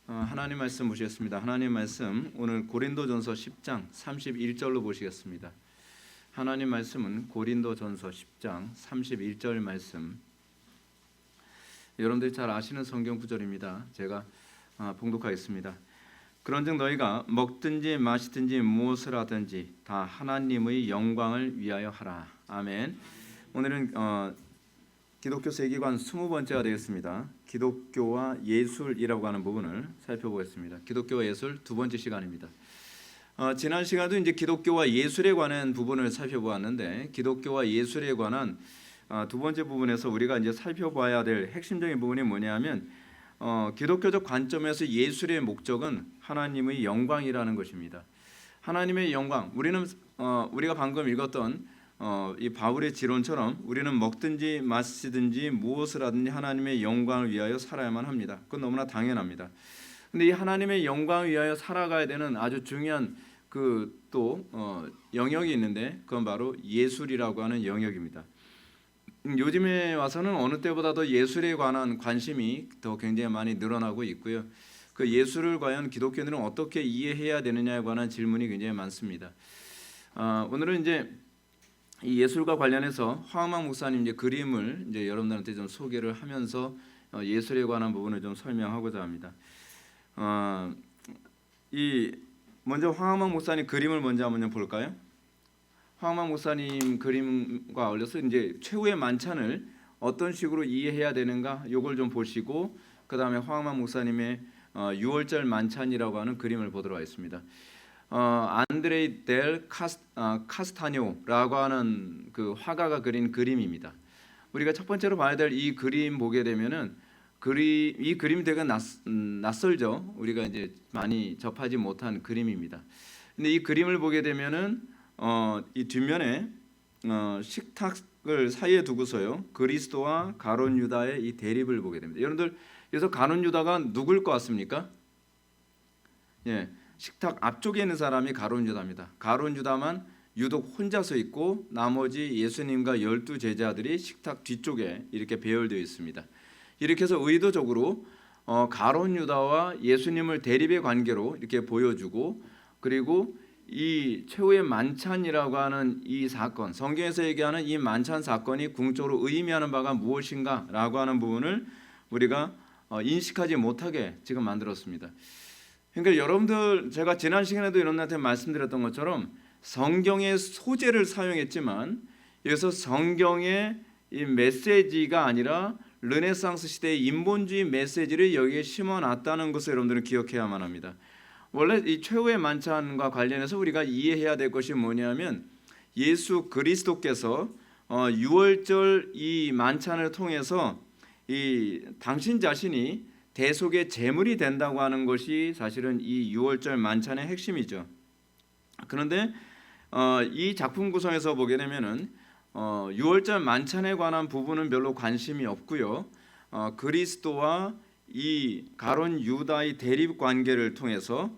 하나님 말씀 보시겠습니다. 하나님 말씀 오늘 고린도전서 10장 31절로 보시겠습니다. 하나님 말씀은 고린도전서 10장 31절 말씀. 여러분들이 잘 아시는 성경 구절입니다. 제가 봉독하겠습니다. 그런즉 너희가 먹든지 마시든지 무엇을 하든지 다 하나님의 영광을 위하여 하라. 아멘. 오늘은 기독교 세계관 20번째가 되겠습니다. 기독교와 예술이라고 하는 부분을 살펴보겠습니다. 기독교와 예술 두 번째 시간입니다. 지난 시간도 이제 기독교와 예술에 관한 부분을 살펴보았는데, 기독교와 예술에 관한 두 번째 부분에서 우리가 이제 살펴봐야 될 핵심적인 부분이 뭐냐면, 기독교적 관점에서 예술의 목적은 하나님의 영광이라는 것입니다. 하나님의 영광. 우리가 방금 읽었던 이 바울의 지론처럼 우리는 먹든지 마시든지 무엇을 하든지 하나님의 영광을 위하여 살아야만 합니다. 그건 너무나 당연합니다. 근데 이 하나님의 영광을 위하여 살아가야 되는 아주 중요한 영역이 있는데, 그건 바로 예술이라고 하는 영역입니다. 요즘에 와서는 어느 때보다 더 예술에 관한 관심이 더 굉장히 많이 늘어나고 있고요. 그 예술을 과연 기독교인들은 어떻게 이해해야 되느냐에 관한 질문이 굉장히 많습니다. 오늘은 이제 이 예술과 관련해서 황학만 목사님 이제 그림을 이제 여러분들한테 좀 소개를 하면서 예술에 관한 부분을 좀 설명하고자 합니다. 먼저 황학만 목사님 그림을 먼저 한번 볼까요? 황학만 목사님 그림과 어울려서 이제 최후의 만찬을 어떤 식으로 이해해야 되는가, 요걸 좀 보시고 그 다음에 황학만 목사님의 6월절 만찬이라고 하는 그림을 보도록 하겠습니다. 안드레이 델 카스타뇨라고 하는 그 화가가 그린 그림입니다. 우리가 첫 번째로 봐야 될 이 그림 보게 되면은 이 그림이 되게 낯설죠. 우리가 이제 많이 접하지 못한 그림입니다. 근데 이 그림을 보게 되면은 이 뒷면에 식탁을 사이에 두고서요, 그리스도와 가룟 유다의 이 대립을 보게 됩니다. 여러분들 여기서 가룟 유다가 누굴 것 같습니까? 예. 식탁 앞쪽에 있는 사람이 가룟 유다입니다. 가룟 유다만 유독 혼자 서 있고 나머지 예수님과 12 제자들이 식탁 뒤쪽에 이렇게 배열되어 있습니다. 이렇게 해서 의도적으로 가룟 유다와 예수님을 대립의 관계로 이렇게 보여주고, 그리고 이 최후의 만찬이라고 하는 이 사건, 성경에서 얘기하는 이 만찬 사건이 궁극적으로 의미하는 바가 무엇인가라고 하는 부분을 우리가 인식하지 못하게 지금 만들었습니다. 그러니까 여러분들, 제가 지난 시간에도 여러분한테 말씀드렸던 것처럼 성경의 소재를 사용했지만 여기서 성경의 이 메시지가 아니라 르네상스 시대의 인본주의 메시지를 여기에 심어놨다는 것을 여러분들은 기억해야만 합니다. 원래 이 최후의 만찬과 관련해서 우리가 이해해야 될 것이 뭐냐면, 예수 그리스도께서 6월절 이 만찬을 통해서 이 당신 자신이 대속의 제물이 된다고 하는 것이 사실은 이 6월절 만찬의 핵심이죠. 그런데 이 작품 구성에서 보게 되면은 6월절 만찬에 관한 부분은 별로 관심이 없고요. 그리스도와 이 가룟 유다의 대립 관계를 통해서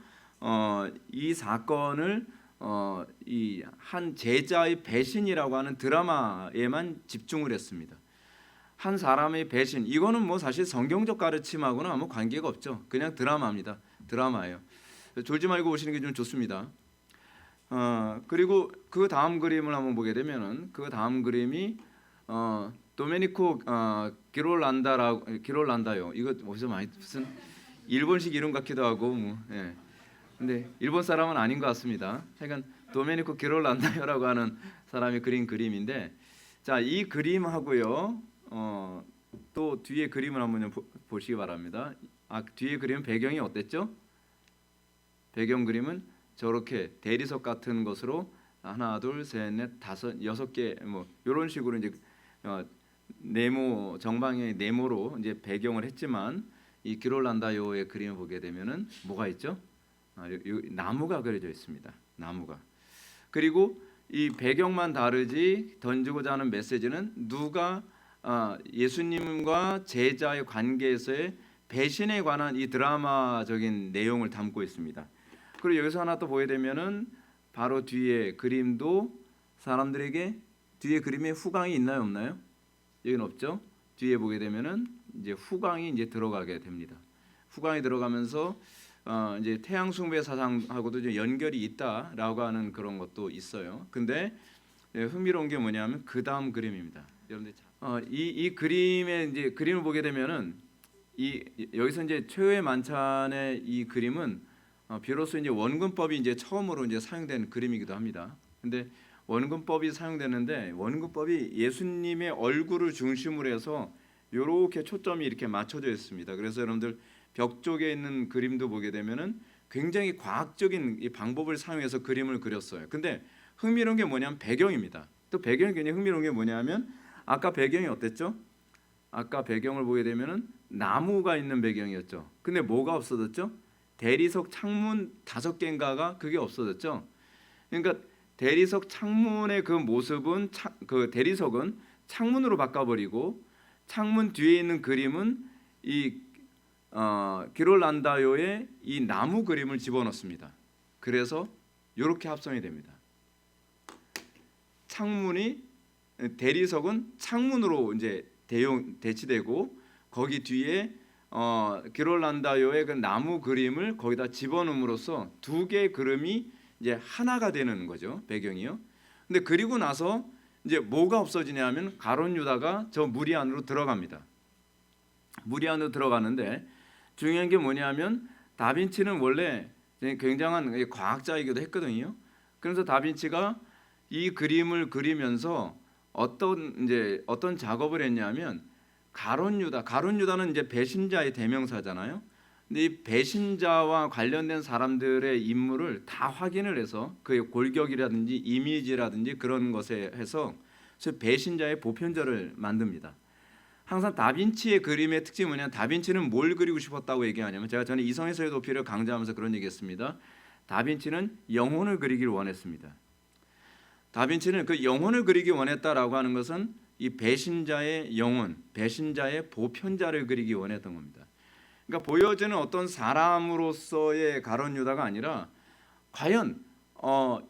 이 사건을 이 한 제자의 배신이라고 하는 드라마에만 집중을 했습니다. 한 사람의 배신, 이거는 뭐 사실 성경적 가르침하고는 아무 관계가 없죠. 그냥 드라마입니다. 드라마예요. 졸지 말고 보시는 게 좀 좋습니다. 그리고 그 다음 그림을 한번 보게 되면은, 그 다음 그림이 도메니코 기롤란다요. 이거 어디서 많이 무슨 일본식 이름 같기도 하고 예. 근데 일본 사람은 아닌 것 같습니다. 하여간 도메니코 기롤란다요라고 하는 사람이 그린 그림인데, 자, 이 그림하고요. 또 뒤에 그림을 한번 보시기 바랍니다. 뒤에 그림은 배경이 어땠죠? 배경 그림은 저렇게 대리석 같은 것으로 하나, 둘, 셋, 넷, 다섯, 6개 뭐 이런 식으로 이제 네모, 정방의 네모로 이제 배경을 했지만, 이 기롤란다요의 그림을 보게 되면은 뭐가 있죠? 나무가 그려져 있습니다. 나무가. 그리고 이 배경만 다르지 던지고자 하는 메시지는 누가 예수님과 제자의 관계에서의 배신에 관한 이 드라마적인 내용을 담고 있습니다. 그리고 여기서 하나 또 보게 되면은 바로 뒤에 그림도 사람들에게 뒤에 그림에 후광이 있나요, 없나요? 여기는 없죠. 뒤에 보게 되면은 이제 후광이 이제 들어가게 됩니다. 후광이 들어가면서 이제 태양 숭배 사상하고도 좀 연결이 있다라고 하는 그런 것도 있어요. 근데 흥미로운 게 뭐냐면 그 다음 그림입니다. 여러분들 이 그림의 이제 그림을 보게 되면은 여기서 이제 최후의 만찬의 이 그림은 비로소 이제 원근법이 이제 처음으로 이제 사용된 그림이기도 합니다. 근데 원근법이 사용되는데 원근법이 예수님의 얼굴을 중심으로 해서 이렇게 초점이 이렇게 맞춰져 있습니다. 그래서 여러분들 벽 쪽에 있는 그림도 보게 되면은 굉장히 과학적인 이 방법을 사용해서 그림을 그렸어요. 근데 흥미로운 게 뭐냐면 배경입니다. 또 배경이 굉장히 흥미로운 게 뭐냐면 아까 배경이 어땠죠? 아까 배경을 보게 되면은 나무가 있는 배경이었죠. 근데 뭐가 없어졌죠? 대리석 창문 5개인가가 그게 없어졌죠. 그러니까 대리석 창문의 그 모습은 그 대리석은 창문으로 바꿔버리고 창문 뒤에 있는 그림은 이 기롤란다요의 이 나무 그림을 집어넣습니다. 그래서 이렇게 합성이 됩니다. 창문이 대리석은 창문으로 이제 대치되고 거기 뒤에 기롤란다요의 그 나무 그림을 거기다 집어넣음으로써 두 개의 그림이 이제 하나가 되는 거죠. 배경이요. 근데 그리고 나서 이제 뭐가 없어지냐면 가룟 유다가 저 무리 안으로 들어갑니다. 무리 안으로 들어가는데 중요한 게 뭐냐면 다빈치는 원래 굉장한 과학자이기도 했거든요. 그래서 다빈치가 이 그림을 그리면서 어떤 작업을 했냐면 가룟 유다는 이제 배신자의 대명사잖아요. 근데 이 배신자와 관련된 사람들의 인물을 다 확인을 해서 그의 골격이라든지 이미지라든지 그런 것에 해서 배신자의 보편자를 만듭니다. 항상 다빈치의 그림의 특징이 뭐냐면 다빈치는 뭘 그리고 싶었다고 얘기하냐면 제가 전에 이성에서의 도피를 강조하면서 그런 얘기했습니다. 다빈치는 영혼을 그리기를 원했습니다. 다빈치는 그 영혼을 그리기 원했다라고 하는 것은 이 배신자의 영혼, 배신자의 보편자를 그리기 원했던 겁니다. 그러니까 보여지는 어떤 사람으로서의 가룟 유다가 아니라 과연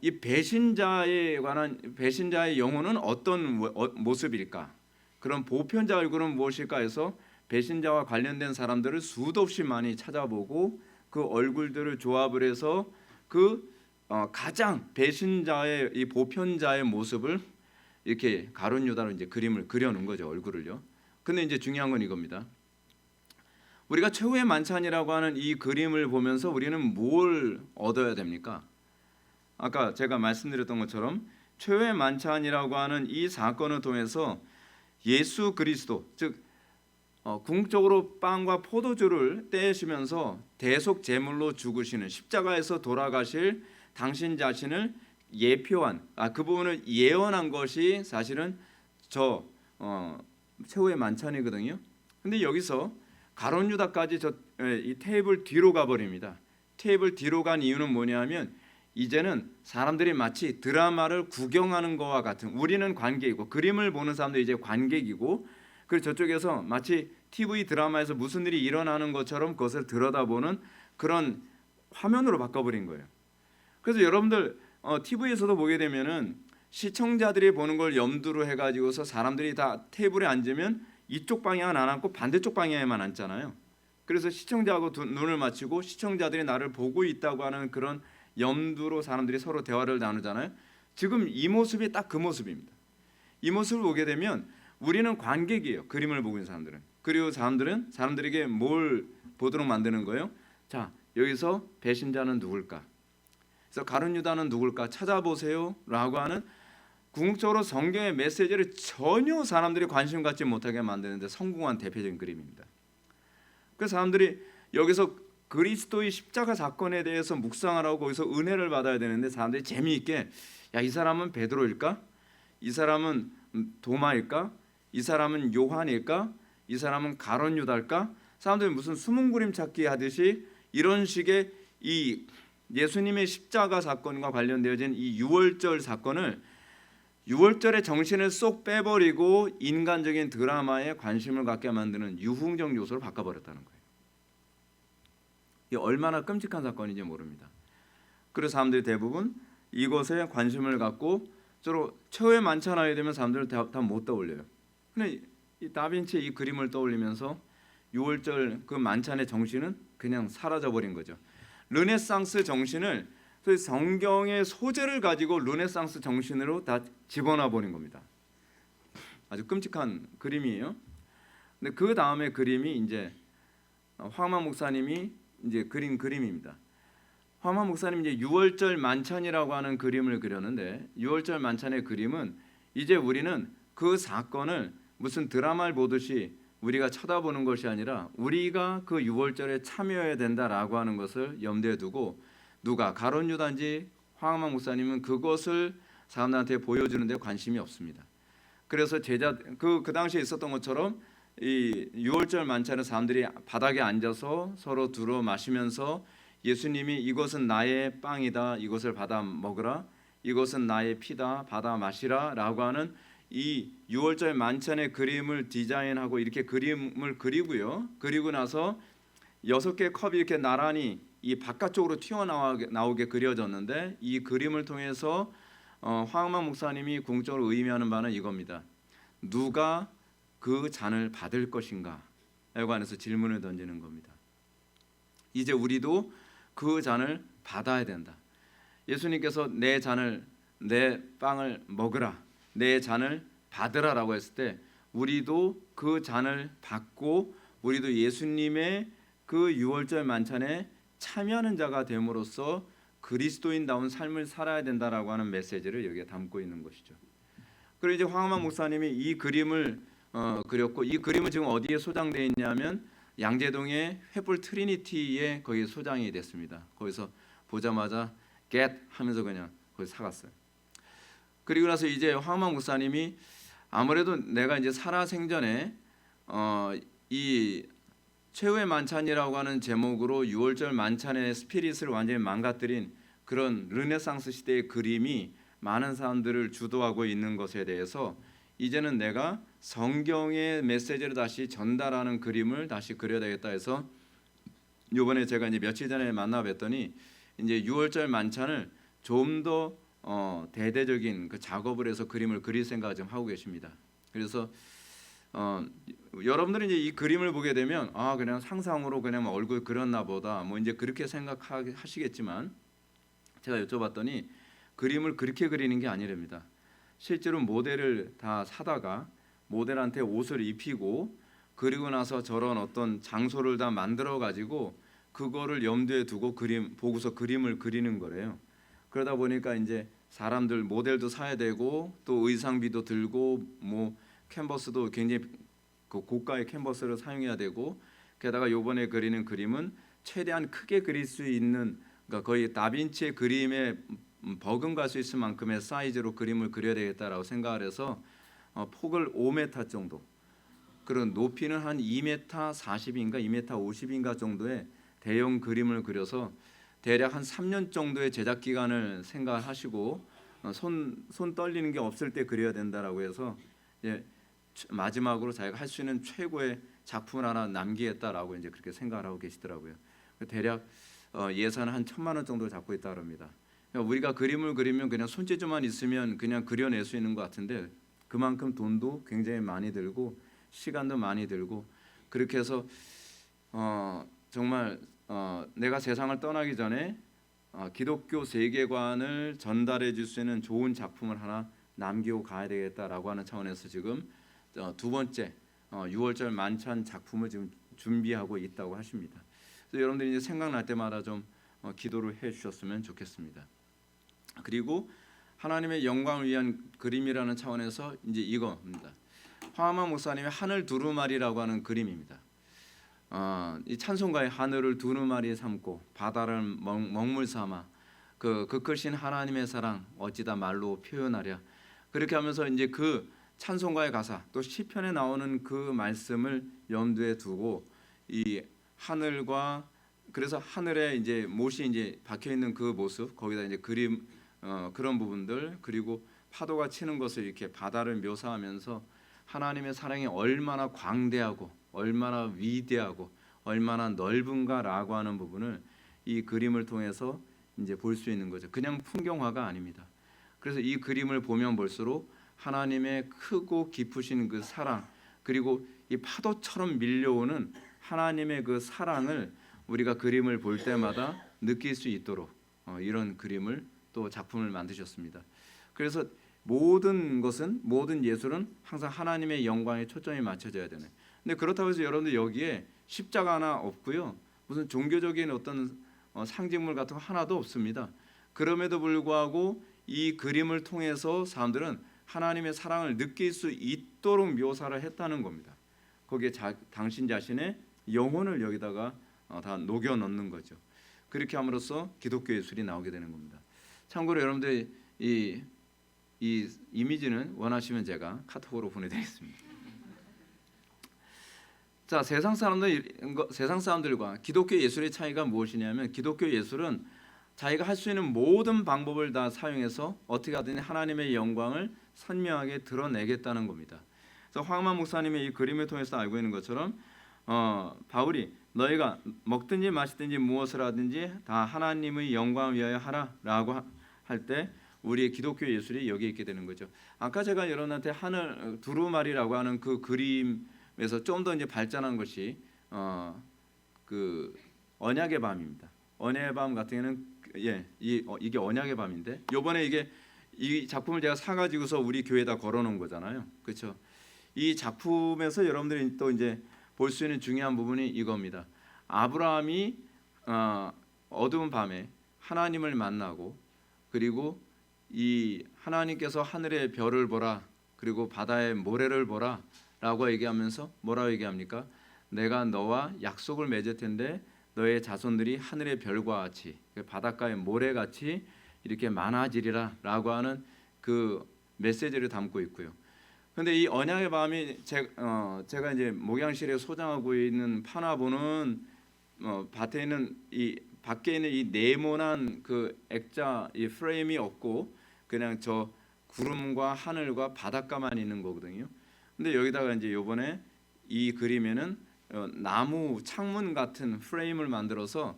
이 배신자에 관한 배신자의 영혼은 어떤 모습일까? 그런 보편자 얼굴은 무엇일까 해서 배신자와 관련된 사람들을 수도 없이 많이 찾아보고 그 얼굴들을 조합을 해서 가장 배신자의 이 보편자의 모습을 이렇게 가룟 유다로 이제 그림을 그려놓은 거죠. 얼굴을요. 근데 이제 중요한 건 이겁니다. 우리가 최후의 만찬이라고 하는 이 그림을 보면서 우리는 뭘 얻어야 됩니까? 아까 제가 말씀드렸던 것처럼 최후의 만찬이라고 하는 이 사건을 통해서 예수 그리스도 즉 궁극적으로 빵과 포도주를 떼시면서 대속 제물로 죽으시는 십자가에서 돌아가실 당신 자신을 예표한 그 부분을 예언한 것이 사실은 최후의 만찬이거든요. 근데 여기서 가룟 유다까지 이 테이블 뒤로 가버립니다. 테이블 뒤로 간 이유는 뭐냐면 이제는 사람들이 마치 드라마를 구경하는 것과 같은 우리는 관객이고 그림을 보는 사람들이 이제 관객이고 그리고 저쪽에서 마치 TV 드라마에서 무슨 일이 일어나는 것처럼 그것을 들여다보는 그런 화면으로 바꿔버린 거예요. 그래서 여러분들 TV에서도 보게 되면은 시청자들이 보는 걸 염두로 해가지고서 사람들이 다 테이블에 앉으면 이쪽 방향은 안 앉고 반대쪽 방향에만 앉잖아요. 그래서 시청자하고 눈을 맞추고 시청자들이 나를 보고 있다고 하는 그런 염두로 사람들이 서로 대화를 나누잖아요. 지금 이 모습이 딱 그 모습입니다. 이 모습을 보게 되면 우리는 관객이에요. 그림을 보고 있는 사람들은. 그리고 사람들에게 뭘 보도록 만드는 거예요? 자, 여기서 배신자는 누굴까? 그래서 가룟 유다는 누굴까 찾아보세요라고 하는 궁극적으로 성경의 메시지를 전혀 사람들이 관심 갖지 못하게 만드는데 성공한 대표적인 그림입니다. 그 사람들이 여기서 그리스도의 십자가 사건에 대해서 묵상하라고 거기서 은혜를 받아야 되는데 사람들이 재미있게 이 사람은 베드로일까? 이 사람은 도마일까? 이 사람은 요한일까? 이 사람은 가룟 유다일까? 사람들이 무슨 숨은 그림 찾기 하듯이 이런 식의 이 예수님의 십자가 사건과 관련되어진 이 유월절 사건을 유월절의 정신을 쏙 빼버리고 인간적인 드라마에 관심을 갖게 만드는 유흥적 요소로 바꿔버렸다는 거예요. 이게 얼마나 끔찍한 사건인지 모릅니다. 그래서 사람들이 대부분 이것에 관심을 갖고 주로 최후의 만찬하게 되면 사람들은 다 못 떠올려요. 근데 이 다빈치의 이 그림을 떠올리면서 유월절 그 만찬의 정신은 그냥 사라져 버린 거죠. 르네상스 정신을 성경의 소재를 가지고 르네상스 정신으로 다 집어넣어 버린 겁니다. 아주 끔찍한 그림이에요. 근데 그 다음에 그림이 이제 황만 목사님이 이제 그린 그림입니다. 황만 목사님 이제 유월절 만찬이라고 하는 그림을 그렸는데, 유월절 만찬의 그림은 이제 우리는 그 사건을 무슨 드라마를 보듯이 우리가 쳐다보는 것이 아니라 우리가 그 유월절에 참여해야 된다라고 하는 것을 염두에 두고, 누가 가론 유다인지 황만 목사님은 그것을 사람들한테 보여주는 데 관심이 없습니다. 그래서 제자 그 당시에 있었던 것처럼 이 유월절 만찬은 사람들이 바닥에 앉아서 서로 두루 마시면서 예수님이 이것은 나의 빵이다, 이것을 받아 먹으라, 이것은 나의 피다, 받아 마시라 라고 하는 이 유월절 만찬의 그림을 디자인하고 이렇게 그림을 그리고요. 그리고 나서 6개의 컵이 이렇게 나란히 이 바깥쪽으로 튀어나오게 그려졌는데, 이 그림을 통해서 황만 목사님이 궁극적으로 의미하는 바는 이겁니다. 누가 그 잔을 받을 것인가? 에 관해서 질문을 던지는 겁니다. 이제 우리도 그 잔을 받아야 된다. 예수님께서 내 잔을, 내 빵을 먹으라, 내 잔을 받으라라고 했을 때 우리도 그 잔을 받고 우리도 예수님의 그 유월절 만찬에 참여하는 자가 됨으로써 그리스도인다운 삶을 살아야 된다라고 하는 메시지를 여기에 담고 있는 것이죠. 그리고 이제 황만 목사님이 이 그림을 그렸고, 이 그림은 지금 어디에 소장되어 있냐면 양재동의 횃불 트리니티에 거기 소장이 됐습니다. 거기서 보자마자 get 하면서 그냥 거기 사갔어요. 그리고 나서 이제 황만 목사님이 아무래도 내가 이제 살아생전에 이 최후의 만찬이라고 하는 제목으로 유월절 만찬의 스피릿을 완전히 망가뜨린 그런 르네상스 시대의 그림이 많은 사람들을 주도하고 있는 것에 대해서 이제는 내가 성경의 메시지를 다시 전달하는 그림을 다시 그려야 되겠다 해서 이번에 제가 이제 며칠 전에 만나 뵀더니 이제 유월절 만찬을 좀 더 대대적인 그 작업을 해서 그림을 그릴 생각을 좀 하고 계십니다. 그래서 여러분들이 이제 이 그림을 보게 되면 그냥 상상으로 그냥 얼굴 그렸나 보다 뭐 이제 그렇게 생각하시겠지만, 제가 여쭤봤더니 그림을 그렇게 그리는 게 아니랍니다. 실제로 모델을 다 사다가 모델한테 옷을 입히고 그리고 나서 저런 어떤 장소를 다 만들어 가지고 그거를 염두에 두고 보고서 그림을 그리는 거래요. 그러다 보니까 이제 사람들 모델도 사야 되고 또 의상비도 들고 뭐 캔버스도 굉장히 그 고가의 캔버스를 사용해야 되고, 게다가 이번에 그리는 그림은 최대한 크게 그릴 수 있는, 그러니까 거의 다빈치의 그림에 버금갈 수 있을 만큼의 사이즈로 그림을 그려야 되겠다라고 생각을 해서 폭을 5m 정도, 그런 높이는 한 2m 40인가 2m 50인가 정도의 대형 그림을 그려서 대략 한 3년 정도의 제작 기간을 생각하시고 손 떨리는 게 없을 때 그려야 된다라고 해서 이제 마지막으로 자기가 할 수 있는 최고의 작품을 하나 남기겠다라고 이제 그렇게 생각을 하고 계시더라고요. 대략 예산은 한 1,000만 원 정도 잡고 있다 그럽니다. 우리가 그림을 그리면 그냥 손재주만 있으면 그냥 그려낼 수 있는 것 같은데 그만큼 돈도 굉장히 많이 들고 시간도 많이 들고, 그렇게 해서 정말 내가 세상을 떠나기 전에 기독교 세계관을 전달해 줄 수 있는 좋은 작품을 하나 남기고 가야 되겠다라고 하는 차원에서 지금 두 번째 유월절 만찬 작품을 지금 준비하고 있다고 하십니다. 그래서 여러분들이 이제 생각날 때마다 좀 기도를 해 주셨으면 좋겠습니다. 그리고 하나님의 영광을 위한 그림이라는 차원에서 이제 이거입니다. 황만 목사님의 하늘 두루마리라고 하는 그림입니다. 이 찬송가의 하늘을 두루마리 삼고 바다를 먹물 삼아 그 크신 하나님의 사랑 어찌다 말로 표현하랴, 그렇게 하면서 이제 그 찬송가의 가사 또 시편에 나오는 그 말씀을 염두에 두고 이 하늘과, 그래서 하늘에 이제 못이 이제 박혀 있는 그 모습, 거기다 이제 그림 그런 부분들, 그리고 파도가 치는 것을 이렇게 바다를 묘사하면서 하나님의 사랑이 얼마나 광대하고 얼마나 위대하고 얼마나 넓은가라고 하는 부분을 이 그림을 통해서 이제 볼 수 있는 거죠. 그냥 풍경화가 아닙니다. 그래서 이 그림을 보면 볼수록 하나님의 크고 깊으신 그 사랑, 그리고 이 파도처럼 밀려오는 하나님의 그 사랑을 우리가 그림을 볼 때마다 느낄 수 있도록 이런 그림을 또 작품을 만드셨습니다. 그래서 모든 예술은 항상 하나님의 영광에 초점이 맞춰져야 되는. 근데 그렇다고 해서 여러분들 여기에 십자가 하나 없고요, 무슨 종교적인 어떤 상징물 같은 거 하나도 없습니다. 그럼에도 불구하고 이 그림을 통해서 사람들은 하나님의 사랑을 느낄 수 있도록 묘사를 했다는 겁니다. 거기에 당신 자신의 영혼을 여기다가 다 녹여 넣는 거죠. 그렇게 함으로써 기독교 예술이 나오게 되는 겁니다. 참고로 여러분들 이 이미지는 원하시면 제가 카톡으로 보내드리겠습니다. 자, 세상 사람들과 기독교 예술의 차이가 무엇이냐면, 기독교 예술은 자기가 할 수 있는 모든 방법을 다 사용해서 어떻게 하든 하나님의 영광을 선명하게 드러내겠다는 겁니다. 그래서 황만 목사님의 이 그림을 통해서 알고 있는 것처럼 바울이 너희가 먹든지 마시든지 무엇을 하든지 다 하나님의 영광을 위하여 하라라고 할 때 우리의 기독교 예술이 여기에 있게 되는 거죠. 아까 제가 여러분한테 하늘 두루마리라고 하는 그 그림에서 좀 더 이제 발전한 것이 그 언약의 밤입니다. 언약의 밤 같은 경우는 이게 언약의 밤인데, 요번에 이 작품을 제가 사가지고서 우리 교회에다 걸어놓은 거잖아요, 그렇죠? 이 작품에서 여러분들이 또 이제 볼 수 있는 중요한 부분이 이겁니다. 아브라함이 어두운 밤에 하나님을 만나고, 그리고 이 하나님께서 하늘의 별을 보라, 그리고 바다의 모래를 보라 라고 얘기하면서 뭐라고 얘기합니까? 내가 너와 약속을 맺을 텐데 너의 자손들이 하늘의 별과 같이, 바닷가의 모래같이 이렇게 많아지리라 라고 하는 그 메시지를 담고 있고요. 그런데 이 언약의 밤이 제가 이제 목양실에 소장하고 있는 파나보는 밭에 있는 밖에 있는 이 네모난 그 액자 이 프레임이 없고 그냥 저 구름과 하늘과 바닷가만 있는 거거든요. 근데 여기다가 이제 요번에 이 그림에는 나무 창문 같은 프레임을 만들어서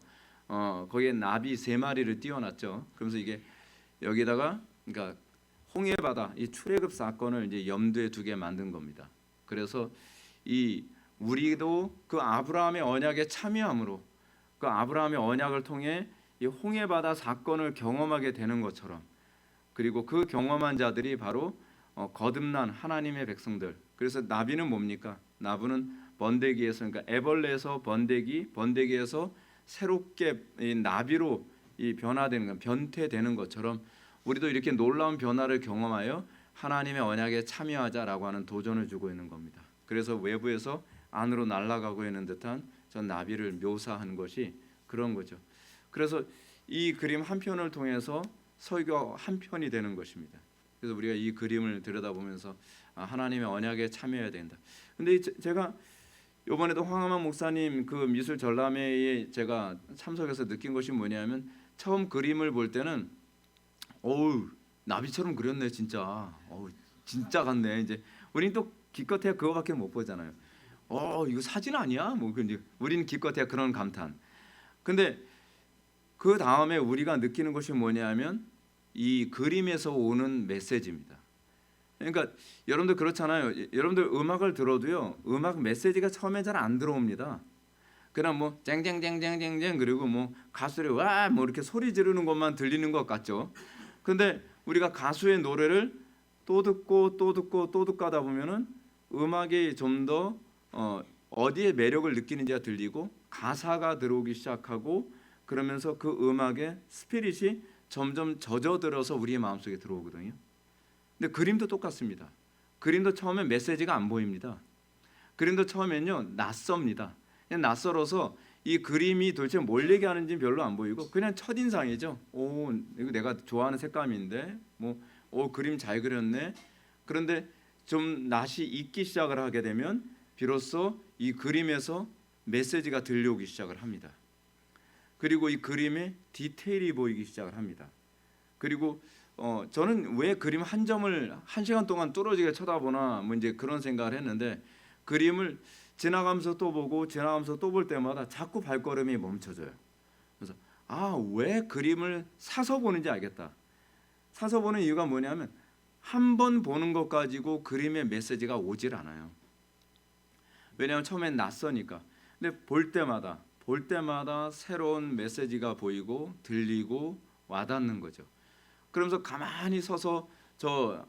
거기에 나비 3마리를 띄워놨죠. 그러면서 이게 여기다가 그러니까 홍해바다 이 출애굽 사건을 이제 염두에 두게 만든 겁니다. 그래서 우리도 그 아브라함의 언약에 참여함으로 그 아브라함의 언약을 통해 이 홍해바다 사건을 경험하게 되는 것처럼, 그리고 그 경험한 자들이 바로 거듭난 하나님의 백성들. 그래서 나비는 뭡니까? 나비는 번데기에서, 그러니까 애벌레에서 번데기에서 새롭게 이 나비로 변화되는 것, 변태되는 것처럼 우리도 이렇게 놀라운 변화를 경험하여 하나님의 언약에 참여하자라고 하는 도전을 주고 있는 겁니다. 그래서 외부에서 안으로 날아가고 있는 듯한 저 나비를 묘사한 것이 그런 거죠. 그래서 이 그림 한 편을 통해서 설교 한 편이 되는 것입니다. 그래서 우리가 이 그림을 들여다보면서 하나님의 언약에 참여해야 된다. 근데 제가 이번에도 황하만 목사님 그 미술 전람회에 제가 참석해서 느낀 것이 뭐냐면, 처음 그림을 볼 때는 나비처럼 그렸네 진짜. 진짜 같네. 이제 우리는 또 기껏해야 그거밖에 못 보잖아요. 이거 사진 아니야? 뭐 이제 우리는 기껏해야 그런 감탄. 근데 그 다음에 우리가 느끼는 것이 뭐냐면 이 그림에서 오는 메시지입니다. 그러니까 여러분들 그렇잖아요. 여러분들 음악을 들어도요, 음악 메시지가 처음에 잘 안 들어옵니다. 그냥 뭐 쨍쨍쨍쨍쨍쨍 그리고 뭐 가수들이 와 뭐 이렇게 소리 지르는 것만 들리는 것 같죠. 근데 우리가 가수의 노래를 또 듣고 또 듣고 또 듣고 하다 보면은 음악이 좀 더 어디에 매력을 느끼는지가 들리고 가사가 들어오기 시작하고, 그러면서 그 음악의 스피릿이 점점 젖어들어서 우리의 마음속에 들어오거든요. 근데 그림도 똑같습니다. 그림도 처음에 메시지가 안 보입니다. 그림도 처음엔요 낯섭니다. 그냥 낯설어서 이 그림이 도대체 뭘 얘기하는지 별로 안 보이고 그냥 첫인상이죠. 이거 내가 좋아하는 색감인데 그림 잘 그렸네. 그런데 좀 낯이 익기 시작을 하게 되면 비로소 이 그림에서 메시지가 들려오기 시작을 합니다. 그리고 이 그림에 디테일이 보이기 시작을 합니다. 그리고 저는 왜 그림 한 점을 1시간 동안 뚫어지게 쳐다보나 이제 그런 생각을 했는데, 그림을 지나가면서 또 보고 지나가면서 또 볼 때마다 자꾸 발걸음이 멈춰져요. 그래서 왜 그림을 사서 보는지 알겠다. 사서 보는 이유가 뭐냐면 한 번 보는 것 가지고 그림의 메시지가 오질 않아요. 왜냐하면 처음엔 낯서니까. 근데 볼 때마다 새로운 메시지가 보이고 들리고 와닿는 거죠. 그러면서 가만히 서서 저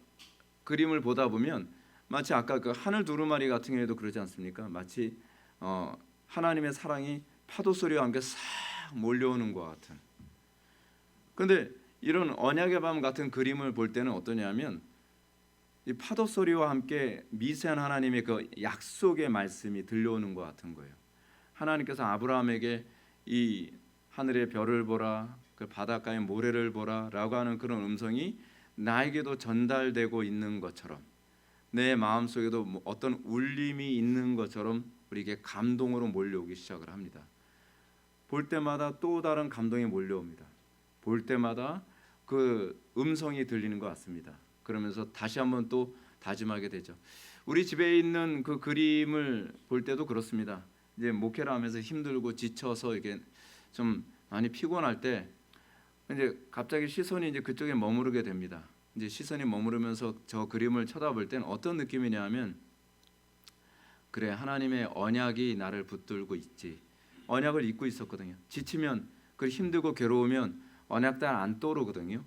그림을 보다 보면 마치 아까 그 하늘 두루마리 같은 경우에도 그러지 않습니까? 마치 하나님의 사랑이 파도 소리와 함께 싹 몰려오는 것 같은. 그런데 이런 언약의 밤 같은 그림을 볼 때는 어떠냐면 이 파도 소리와 함께 미세한 하나님의 그 약속의 말씀이 들려오는 것 같은 거예요. 하나님께서 아브라함에게 이 하늘의 별을 보라, 그 바닷가의 모래를 보라라고 하는 그런 음성이 나에게도 전달되고 있는 것처럼, 내 마음속에도 어떤 울림이 있는 것처럼 우리에게 감동으로 몰려오기 시작을 합니다. 볼 때마다 또 다른 감동이 몰려옵니다. 볼 때마다 그 음성이 들리는 것 같습니다. 그러면서 다시 한번 또 다짐하게 되죠. 우리 집에 있는 그 그림을 볼 때도 그렇습니다. 이제 목회를 하면서 힘들고 지쳐서 이게 좀 많이 피곤할 때 이제 갑자기 시선이 이제 그쪽에 머무르게 됩니다. 이제 시선이 머무르면서 저 그림을 쳐다볼 때는 어떤 느낌이냐면, 그래, 하나님의 언약이 나를 붙들고 있지. 언약을 잊고 있었거든요. 지치면, 그 힘들고 괴로우면 언약 잘 안 떠오르거든요.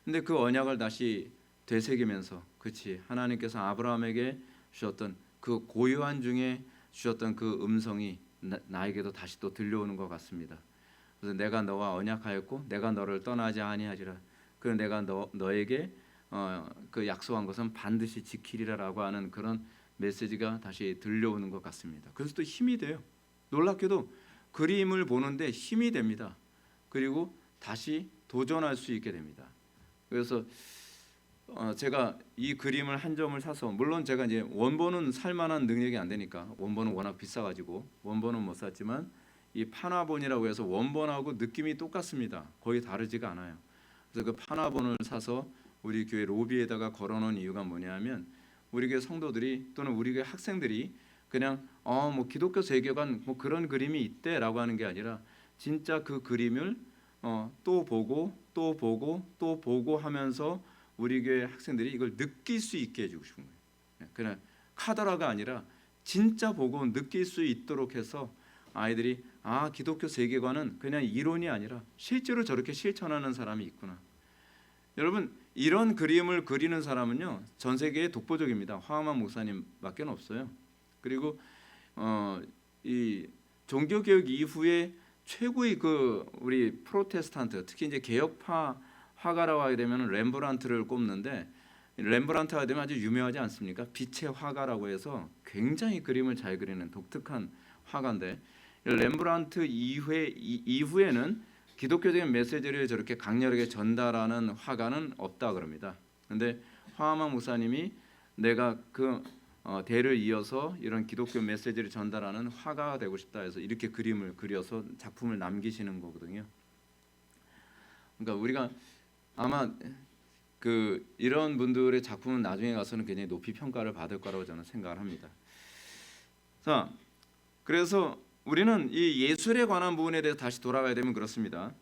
근데 그 언약을 다시 되새기면서, 그렇지, 하나님께서 아브라함에게 주셨던 그 고요한 중에 주셨던 그 음성이 나에게도 다시 또 들려오는 것 같습니다. 그래서 내가 너와 언약하였고 내가 너를 떠나지 아니하리라. 그래서 내가 너에게 그 약속한 것은 반드시 지키리라라고 하는 그런 메시지가 다시 들려오는 것 같습니다. 그래서 또 힘이 돼요. 놀랍게도 그림을 보는데 힘이 됩니다. 그리고 다시 도전할 수 있게 됩니다. 그래서 제가 이 그림을 한 점을 사서, 물론 제가 이제 원본은 살만한 능력이 안 되니까, 원본은 워낙 비싸가지고 원본은 못 샀지만 이 판화본이라고 해서 원본하고 느낌이 똑같습니다. 거의 다르지가 않아요. 그래서 그 판화본을 사서 우리 교회 로비에다가 걸어놓은 이유가 뭐냐면, 우리 교회 성도들이 또는 우리 교회 학생들이 그냥 뭐 기독교 세계관 뭐 그런 그림이 있대라고 하는 게 아니라, 진짜 그 그림을 또 보고 또 보고 또 보고 하면서 우리 교회 학생들이 이걸 느낄 수 있게 해주고 싶은 거예요. 그냥 카더라가 아니라 진짜 보고 느낄 수 있도록 해서 아이들이 기독교 세계관은 그냥 이론이 아니라 실제로 저렇게 실천하는 사람이 있구나. 여러분, 이런 그림을 그리는 사람은요, 전 세계에 독보적입니다. 화엄한 목사님밖에 없어요. 그리고 이 종교개혁 이후에 최고의 그 우리 프로테스탄트, 특히 이제 개혁파 화가라고 하게 되면 렘브란트를 꼽는데, 렘브란트가 되면 아주 유명하지 않습니까? 빛의 화가라고 해서 굉장히 그림을 잘 그리는 독특한 화가인데, 렘브란트 이후에는 기독교적인 메시지를 저렇게 강렬하게 전달하는 화가는 없다 그럽니다. 그런데 화엄한 목사님이 내가 그 대를 이어서 이런 기독교 메시지를 전달하는 화가가 되고 싶다 해서 이렇게 그림을 그려서 작품을 남기시는 거거든요. 그러니까 우리가 아마 그 이런 분들의 작품은 나중에 가서는 굉장히 높이 평가를 받을 거라고 저는 생각을 합니다. 자, 그래서 우리는 이 예술에 관한 부분에 대해서 다시 돌아가야 되면 그렇습니다.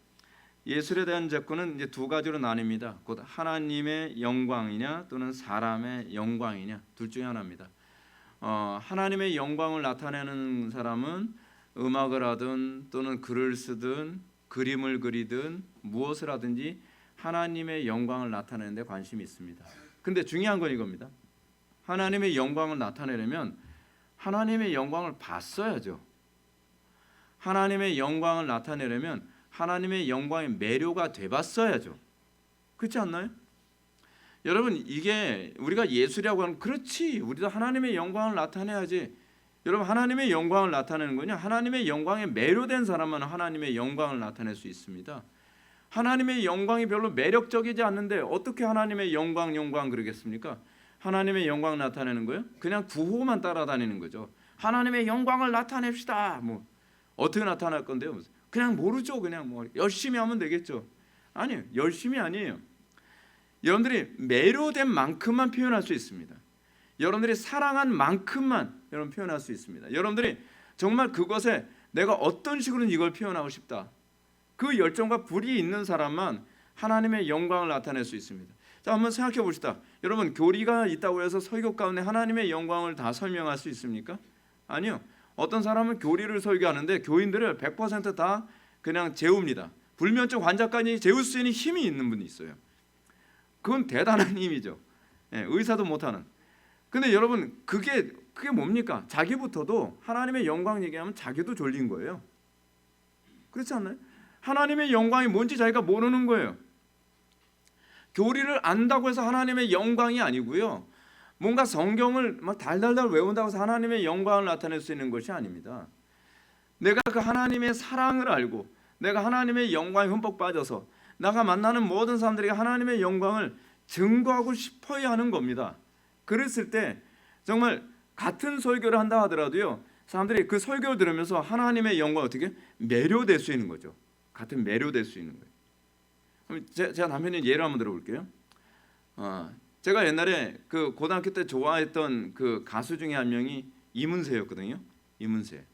예술에 대한 접근은 이제 두 가지로 나뉩니다. 곧 하나님의 영광이냐 또는 사람의 영광이냐, 둘 중에 하나입니다. 하나님의 영광을 나타내는 사람은 음악을 하든 또는 글을 쓰든 그림을 그리든 무엇을 하든지 하나님의 영광을 나타내는 데 관심이 있습니다. 근데 중요한 건 이겁니다. 하나님의 영광을 나타내려면 하나님의 영광을 봤어야죠. 하나님의 영광을 나타내려면 하나님의 영광의 매료가 돼봤어야죠. 그렇지 않나요? 여러분, 이게 우리가 예술이라고 하는, 그렇지, 우리도 하나님의 영광을 나타내야지. 여러분, 하나님의 영광을 나타내는 거냐? 하나님의 영광에 매료된 사람만 하나님의 영광을 나타낼 수 있습니다. 하나님의 영광이 별로 매력적이지 않는데 어떻게 하나님의 영광 그러겠습니까? 하나님의 영광 나타내는 거예요? 그냥 구호만 따라다니는 거죠. 하나님의 영광을 나타냅시다. 뭐 어떻게 나타날 건데요? 그냥 모르죠. 그냥 뭐 열심히 하면 되겠죠. 아니요, 열심히 아니에요. 여러분들이 매료된 만큼만 표현할 수 있습니다. 여러분들이 사랑한 만큼만 여러분 표현할 수 있습니다. 여러분들이 정말 그것에 내가 어떤 식으로는 이걸 표현하고 싶다, 그 열정과 불이 있는 사람만 하나님의 영광을 나타낼 수 있습니다. 자, 한번 생각해 봅시다. 여러분, 교리가 있다고 해서 설교 가운데 하나님의 영광을 다 설명할 수 있습니까? 아니요. 어떤 사람은 교리를 설교하는데 교인들을 100%다 그냥 재웁니다. 불면증 환자까지 재울 수 있는 힘이 있는 분이 있어요. 그건 대단한 힘이죠. 예, 의사도 못하는. 근데 여러분 그게 뭡니까? 자기부터도 하나님의 영광 얘기하면 자기도 졸린 거예요. 그렇지 않나요? 하나님의 영광이 뭔지 자기가 모르는 거예요. 교리를 안다고 해서 하나님의 영광이 아니고요. 뭔가 성경을 막 달달달 외운다고 해서 하나님의 영광을 나타낼 수 있는 것이 아닙니다. 내가 그 하나님의 사랑을 알고 내가 하나님의 영광에 흠뻑 빠져서 내가 만나는 모든 사람들에게 하나님의 영광을 증거하고 싶어야 하는 겁니다. 그랬을 때 정말 같은 설교를 한다 하더라도요, 사람들이 그 설교를 들으면서 하나님의 영광 어떻게 매료될 수 있는 거죠. 같은 매료될 수 있는 거예요. 그럼 제가 남편님 예를 한번 들어볼게요. 제가 옛날에 그 고등학교 때 좋아했던 그 가수 중에 한 명이 이문세였거든요. 이문세.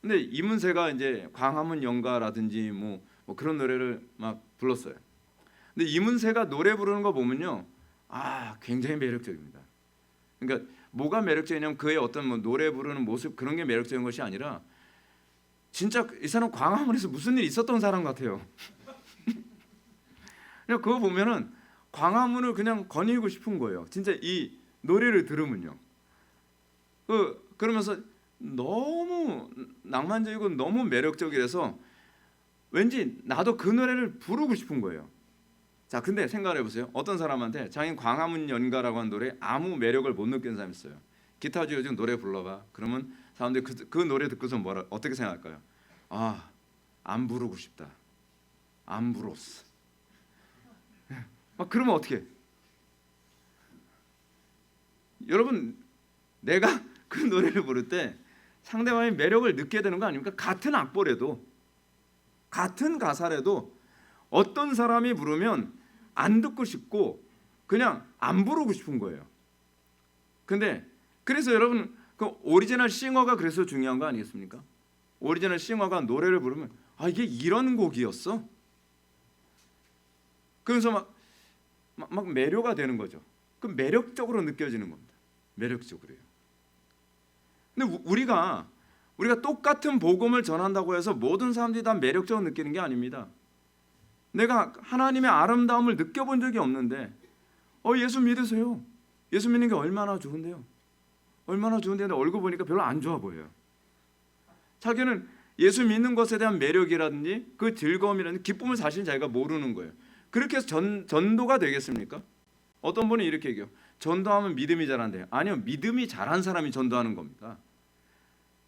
근데 이문세가 이제 광화문 연가라든지 뭐 그런 노래를 막 불렀어요. 근데 이문세가 노래 부르는 거 보면요, 굉장히 매력적입니다. 그러니까 뭐가 매력적이냐면 그의 어떤 뭐 노래 부르는 모습 그런 게 매력적인 것이 아니라 진짜 이 사람 광화문에서 무슨 일이 있었던 사람 같아요. 그냥 그거 보면은 광화문을 그냥 거니고 싶은 거예요. 진짜 이 노래를 들으면요. 그러면서 너무 낭만적이고 너무 매력적이라서 왠지 나도 그 노래를 부르고 싶은 거예요. 자, 근데 생각을 해보세요. 어떤 사람한테 자기 광화문 연가라고 하는 노래 아무 매력을 못 느끼는 사람이 있어요. 기타 지금 노래 불러봐. 그러면 사람들이 그 노래 듣고서 어떻게 생각할까요? 안 부르고 싶다. 안 불었어. 그러면 어떻게? 여러분, 내가 그 노래를 부를 때 상대방의 매력을 느껴야 되는 거 아닙니까? 같은 악보라도, 같은 가사라도 어떤 사람이 부르면 안 듣고 싶고 그냥 안 부르고 싶은 거예요. 근데 그래서 여러분 그 오리지널 싱어가 그래서 중요한 거 아니겠습니까? 오리지널 싱어가 노래를 부르면 이게 이런 곡이었어? 그래서 막 매료가 되는 거죠. 그 매력적으로 느껴지는 겁니다. 매력적으로요. 근데 우리가 똑같은 복음을 전한다고 해서 모든 사람들이 다 매력적으로 느끼는 게 아닙니다. 내가 하나님의 아름다움을 느껴본 적이 없는데 예수 믿으세요. 예수 믿는 게 얼마나 좋은데요. 얼마나 좋은데 얼굴 보니까 별로 안 좋아 보여요. 자기는 예수 믿는 것에 대한 매력이라든지 그 즐거움이라든지 기쁨을 사실 자기가 모르는 거예요. 그렇게 해서 전도가 되겠습니까? 어떤 분이 이렇게 얘기해요. 전도하면 믿음이 자란대요. 아니요, 믿음이 자란 사람이 전도하는 겁니다.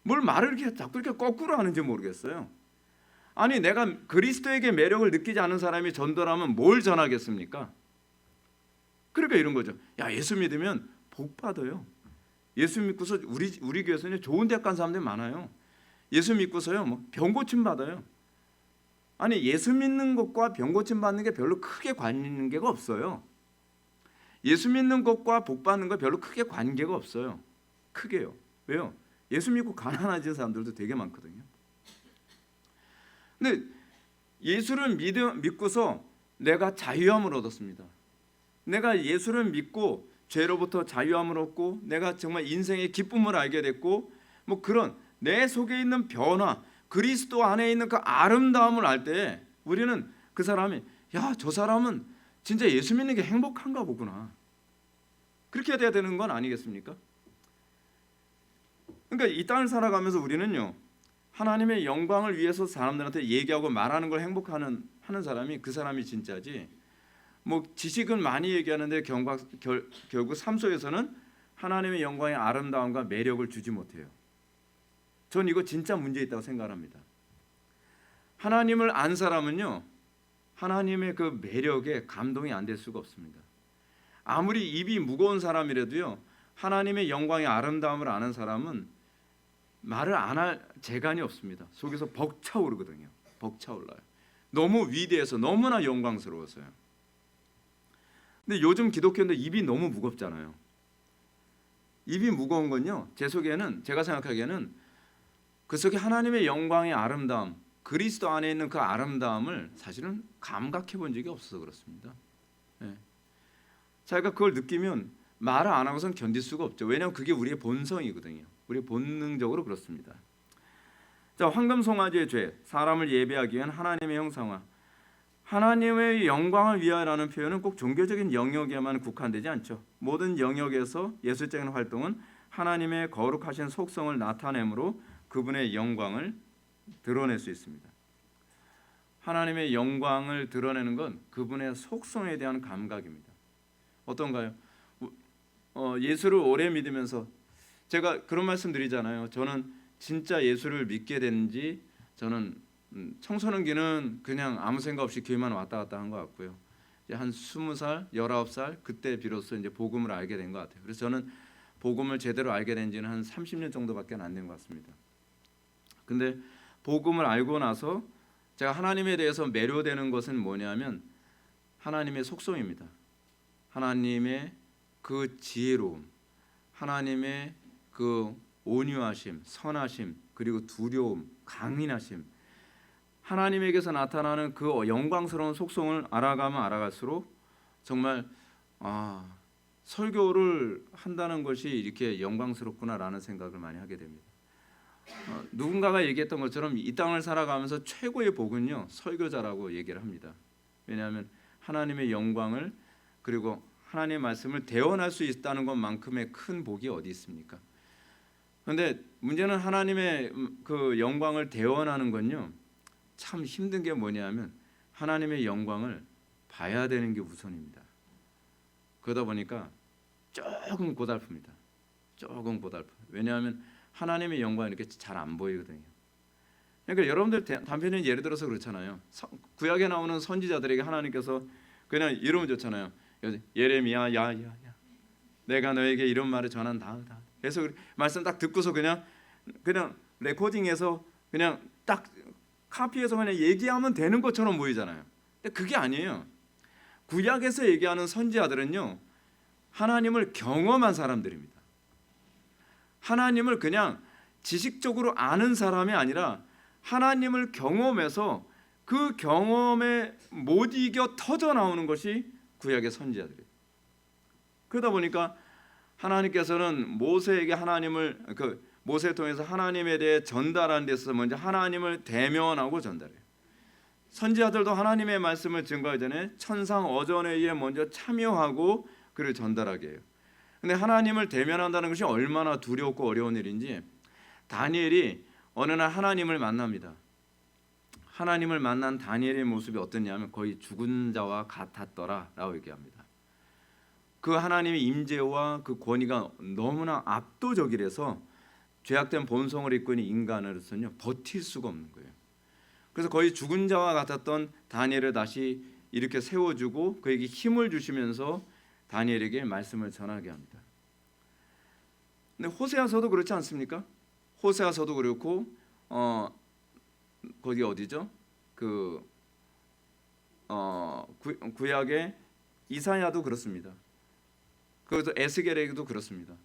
뭘 말을 이렇게 자꾸 이렇게 거꾸로 하는지 모르겠어요. 아니 내가 그리스도에게 매력을 느끼지 않은 사람이 전도라면 뭘 전하겠습니까? 그러니까 이런 거죠. 예수 믿으면 복 받아요. 예수 믿고서 우리 교회에서는 좋은 대학 간 사람들이 많아요. 예수 믿고서요 병 고침 받아요. 아니 예수 믿는 것과 병 고침 받는 게 별로 크게 관계가 없어요. 예수 믿는 것과 복 받는 거 별로 크게 관계가 없어요. 크게요. 왜요? 예수 믿고 가난해진 사람들도 되게 많거든요. 근데 예수를 믿고서 내가 자유함을 얻었습니다. 내가 예수를 믿고 죄로부터 자유함을 얻고 내가 정말 인생의 기쁨을 알게 됐고 그런 내 속에 있는 변화, 그리스도 안에 있는 그 아름다움을 알 때 우리는 그 사람이 저 사람은 진짜 예수 믿는 게 행복한가 보구나. 그렇게 돼야 되는 건 아니겠습니까? 그러니까 이 땅을 살아가면서 우리는요 하나님의 영광을 위해서 사람들한테 얘기하고 말하는 걸 행복하는 사람이 그 사람이 진짜지. 지식은 많이 얘기하는데 결국 삶 속에서는 하나님의 영광의 아름다움과 매력을 주지 못해요. 전 이거 진짜 문제 있다고 생각합니다. 하나님을 안 사람은요 하나님의 그 매력에 감동이 안 될 수가 없습니다. 아무리 입이 무거운 사람이라도요 하나님의 영광의 아름다움을 아는 사람은 말을 안 할 재간이 없습니다. 속에서 벅차오르거든요. 벅차올라요. 너무 위대해서 너무나 영광스러워서요. 근데 요즘 기독교인들 입이 너무 무겁잖아요. 입이 무거운 건요 제 속에는 제가 생각하기에는 그 속에 하나님의 영광의 아름다움, 그리스도 안에 있는 그 아름다움을 사실은 감각해 본 적이 없어서 그렇습니다. 자기가 그걸 느끼면 말을 안 하고선 견딜 수가 없죠. 왜냐하면 그게 우리의 본성이거든요. 우리 본능적으로 그렇습니다. 자, 황금송아지의 죄, 사람을 예배하기 위한 하나님의 형상화. 하나님의 영광을 위하여라는 표현은 꼭 종교적인 영역에만 국한되지 않죠. 모든 영역에서 예술적인 활동은 하나님의 거룩하신 속성을 나타내므로 그분의 영광을 드러낼 수 있습니다. 하나님의 영광을 드러내는 건 그분의 속성에 대한 감각입니다. 어떤가요? 예수를 오래 믿으면서 제가 그런 말씀 드리잖아요. 저는 진짜 예수를 믿게 된지 저는 청소년기는 그냥 아무 생각 없이 교회만 왔다 갔다 한 것 같고요. 이제 한 20살, 19살 그때 비로소 이제 복음을 알게 된 것 같아요. 그래서 저는 복음을 제대로 알게 된 지는 한 30년 정도밖에 안 된 것 같습니다. 근데 복음을 알고 나서 제가 하나님에 대해서 매료되는 것은 뭐냐면 하나님의 속성입니다. 하나님의 그 지혜로움, 하나님의 그 온유하심, 선하심, 그리고 두려움, 강인하심, 하나님에게서 나타나는 그 영광스러운 속성을 알아가면 알아갈수록 정말 설교를 한다는 것이 이렇게 영광스럽구나라는 생각을 많이 하게 됩니다. 누군가가 얘기했던 것처럼 이 땅을 살아가면서 최고의 복은요 설교자라고 얘기를 합니다. 왜냐하면 하나님의 영광을 그리고 하나님의 말씀을 대언할 수 있다는 것만큼의 큰 복이 어디 있습니까? 그런데 문제는 하나님의 그 영광을 대언하는 건요 참 힘든 게 뭐냐면 하나님의 영광을 봐야 되는 게 우선입니다. 그러다 보니까 조금 고달픕니다. 조금 고달프. 왜냐하면 하나님의 영광이 이렇게 잘 안 보이거든요. 그러니까 여러분들 단편적인 예를 들어서 그렇잖아요. 구약에 나오는 선지자들에게 하나님께서 그냥 이러면 좋잖아요. 예레미야, 야, 내가 너에게 이런 말을 전한다. 그래서 말씀 딱 듣고서 그냥 레코딩해서 그냥 딱 카피해서 그냥 얘기하면 되는 것처럼 보이잖아요. 근데 그게 아니에요. 구약에서 얘기하는 선지자들은요, 하나님을 경험한 사람들입니다. 하나님을 그냥 지식적으로 아는 사람이 아니라 하나님을 경험해서 그 경험에 못 이겨 터져 나오는 것이 구약의 선지자들이에요. 그러다 보니까 하나님께서는 모세에게 모세를 통해서 하나님에 대해 전달하는 데서 먼저 하나님을 대면하고 전달해요. 선지자들도 하나님의 말씀을 증거하기 전에 천상 어전회의에 먼저 참여하고 그를 전달하게 해요. 근데 하나님을 대면한다는 것이 얼마나 두렵고 어려운 일인지 다니엘이 어느 날 하나님을 만납니다. 하나님을 만난 다니엘의 모습이 어떠냐면 거의 죽은 자와 같았더라라고 얘기합니다. 그 하나님의 임재와 그 권위가 너무나 압도적이라서 죄악된 본성을 입고 있는 인간으로서는 버틸 수가 없는 거예요. 그래서 거의 죽은 자와 같았던 다니엘을 다시 이렇게 세워주고 그에게 힘을 주시면서 다니엘에게 말씀을 전하게 합니다. 근데 호세아서도 그렇지 않습니까? 호세아서도 그렇고 거기 어디죠? 구약의 이사야도 그렇습니다. 그래서 에스겔에게도 그렇습니다.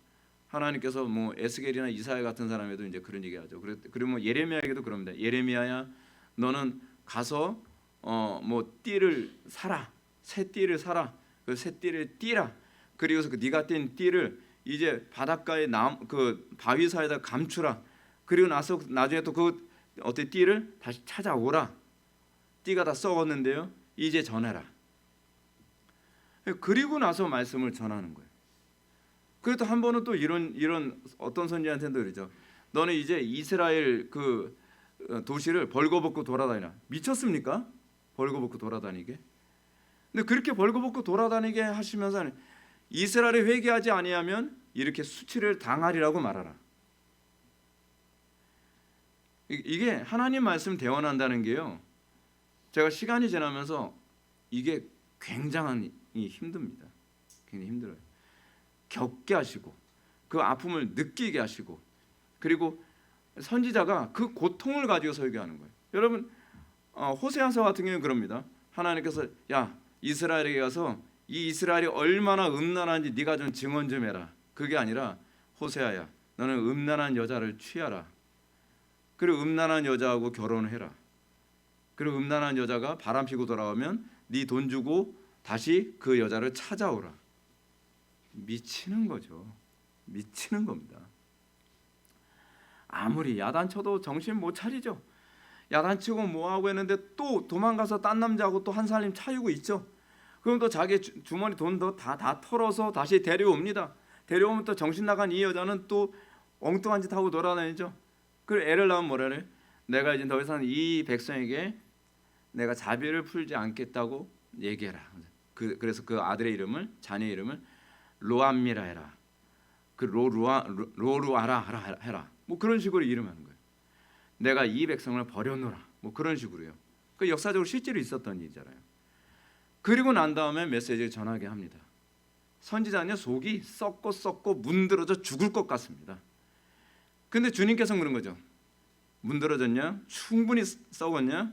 하나님께서 뭐 에스겔이나 이사야 같은 사람에도 이제 그런 얘기하죠. 그리고 뭐 예레미야에게도 그럽니다. 예레미야야, 너는 가서 뭐 띠를 사라, 새 띠를 사라, 그 새 띠를 띠라. 그리고서 그 네가 띈 띠를 이제 바닷가의 그 바위 사이에다 감추라. 그리고 나서 나중에 또 그 어떤 띠를 다시 찾아오라. 띠가 다 썩었는데요, 이제 전해라. 그리고 나서 말씀을 전하는 거예요. 그래도 한 번은 또 이런 어떤 선지자한테도 그러죠. 너는 이제 이스라엘 그 도시를 벌거벗고 돌아다니라. 미쳤습니까? 벌거벗고 돌아다니게. 근데 그렇게 벌거벗고 돌아다니게 하시면서 이스라엘이 회개하지 아니하면 이렇게 수치를 당하리라고 말하라. 이게 하나님 말씀 대언한다는 게요, 제가 시간이 지나면서 이게 굉장히 힘듭니다. 굉장히 힘들어요. 겪게 하시고 그 아픔을 느끼게 하시고 그리고 선지자가 그 고통을 가지고 설교하는 거예요. 여러분 호세아서 같은 경우는 그럽니다. 하나님께서 야 이스라엘에게 가서 이 이스라엘이 얼마나 음란한지 네가 좀 증언 좀 해라. 그게 아니라 호세아야, 너는 음란한 여자를 취하라. 그리고 음란한 여자하고 결혼을 해라. 그리고 음란한 여자가 바람피고 돌아오면 네 돈 주고 다시 그 여자를 찾아오라. 미치는 거죠. 미치는 겁니다. 아무리 야단쳐도 정신 못 차리죠. 야단치고 뭐하고 했는데 또 도망가서 딴 남자하고 또 한 살림 차이고 있죠. 그럼 또 자기 주머니 돈도 다 털어서 다시 데려옵니다. 데려오면 또 정신 나간 이 여자는 또 엉뚱한 짓 하고 돌아다니죠. 그리고 애를 낳으면 뭐라 그래? 내가 이제 더 이상 이 백성에게 내가 자비를 풀지 않겠다고 얘기해라. 그래서 그 아들의 이름을, 자녀의 이름을 로암미라 해라. 그 로루아라 해라. 뭐 그런 식으로 이름하는 거예요. 내가 이 백성을 버려놓으라. 뭐 그런 식으로요. 그 역사적으로 실제로 있었던 일이잖아요. 그리고 난 다음에 메시지를 전하게 합니다. 선지자는 속이 썩고 문드러져 죽을 것 같습니다. 근데 주님께서 그런 거죠. 문드러졌냐? 충분히 썩었냐?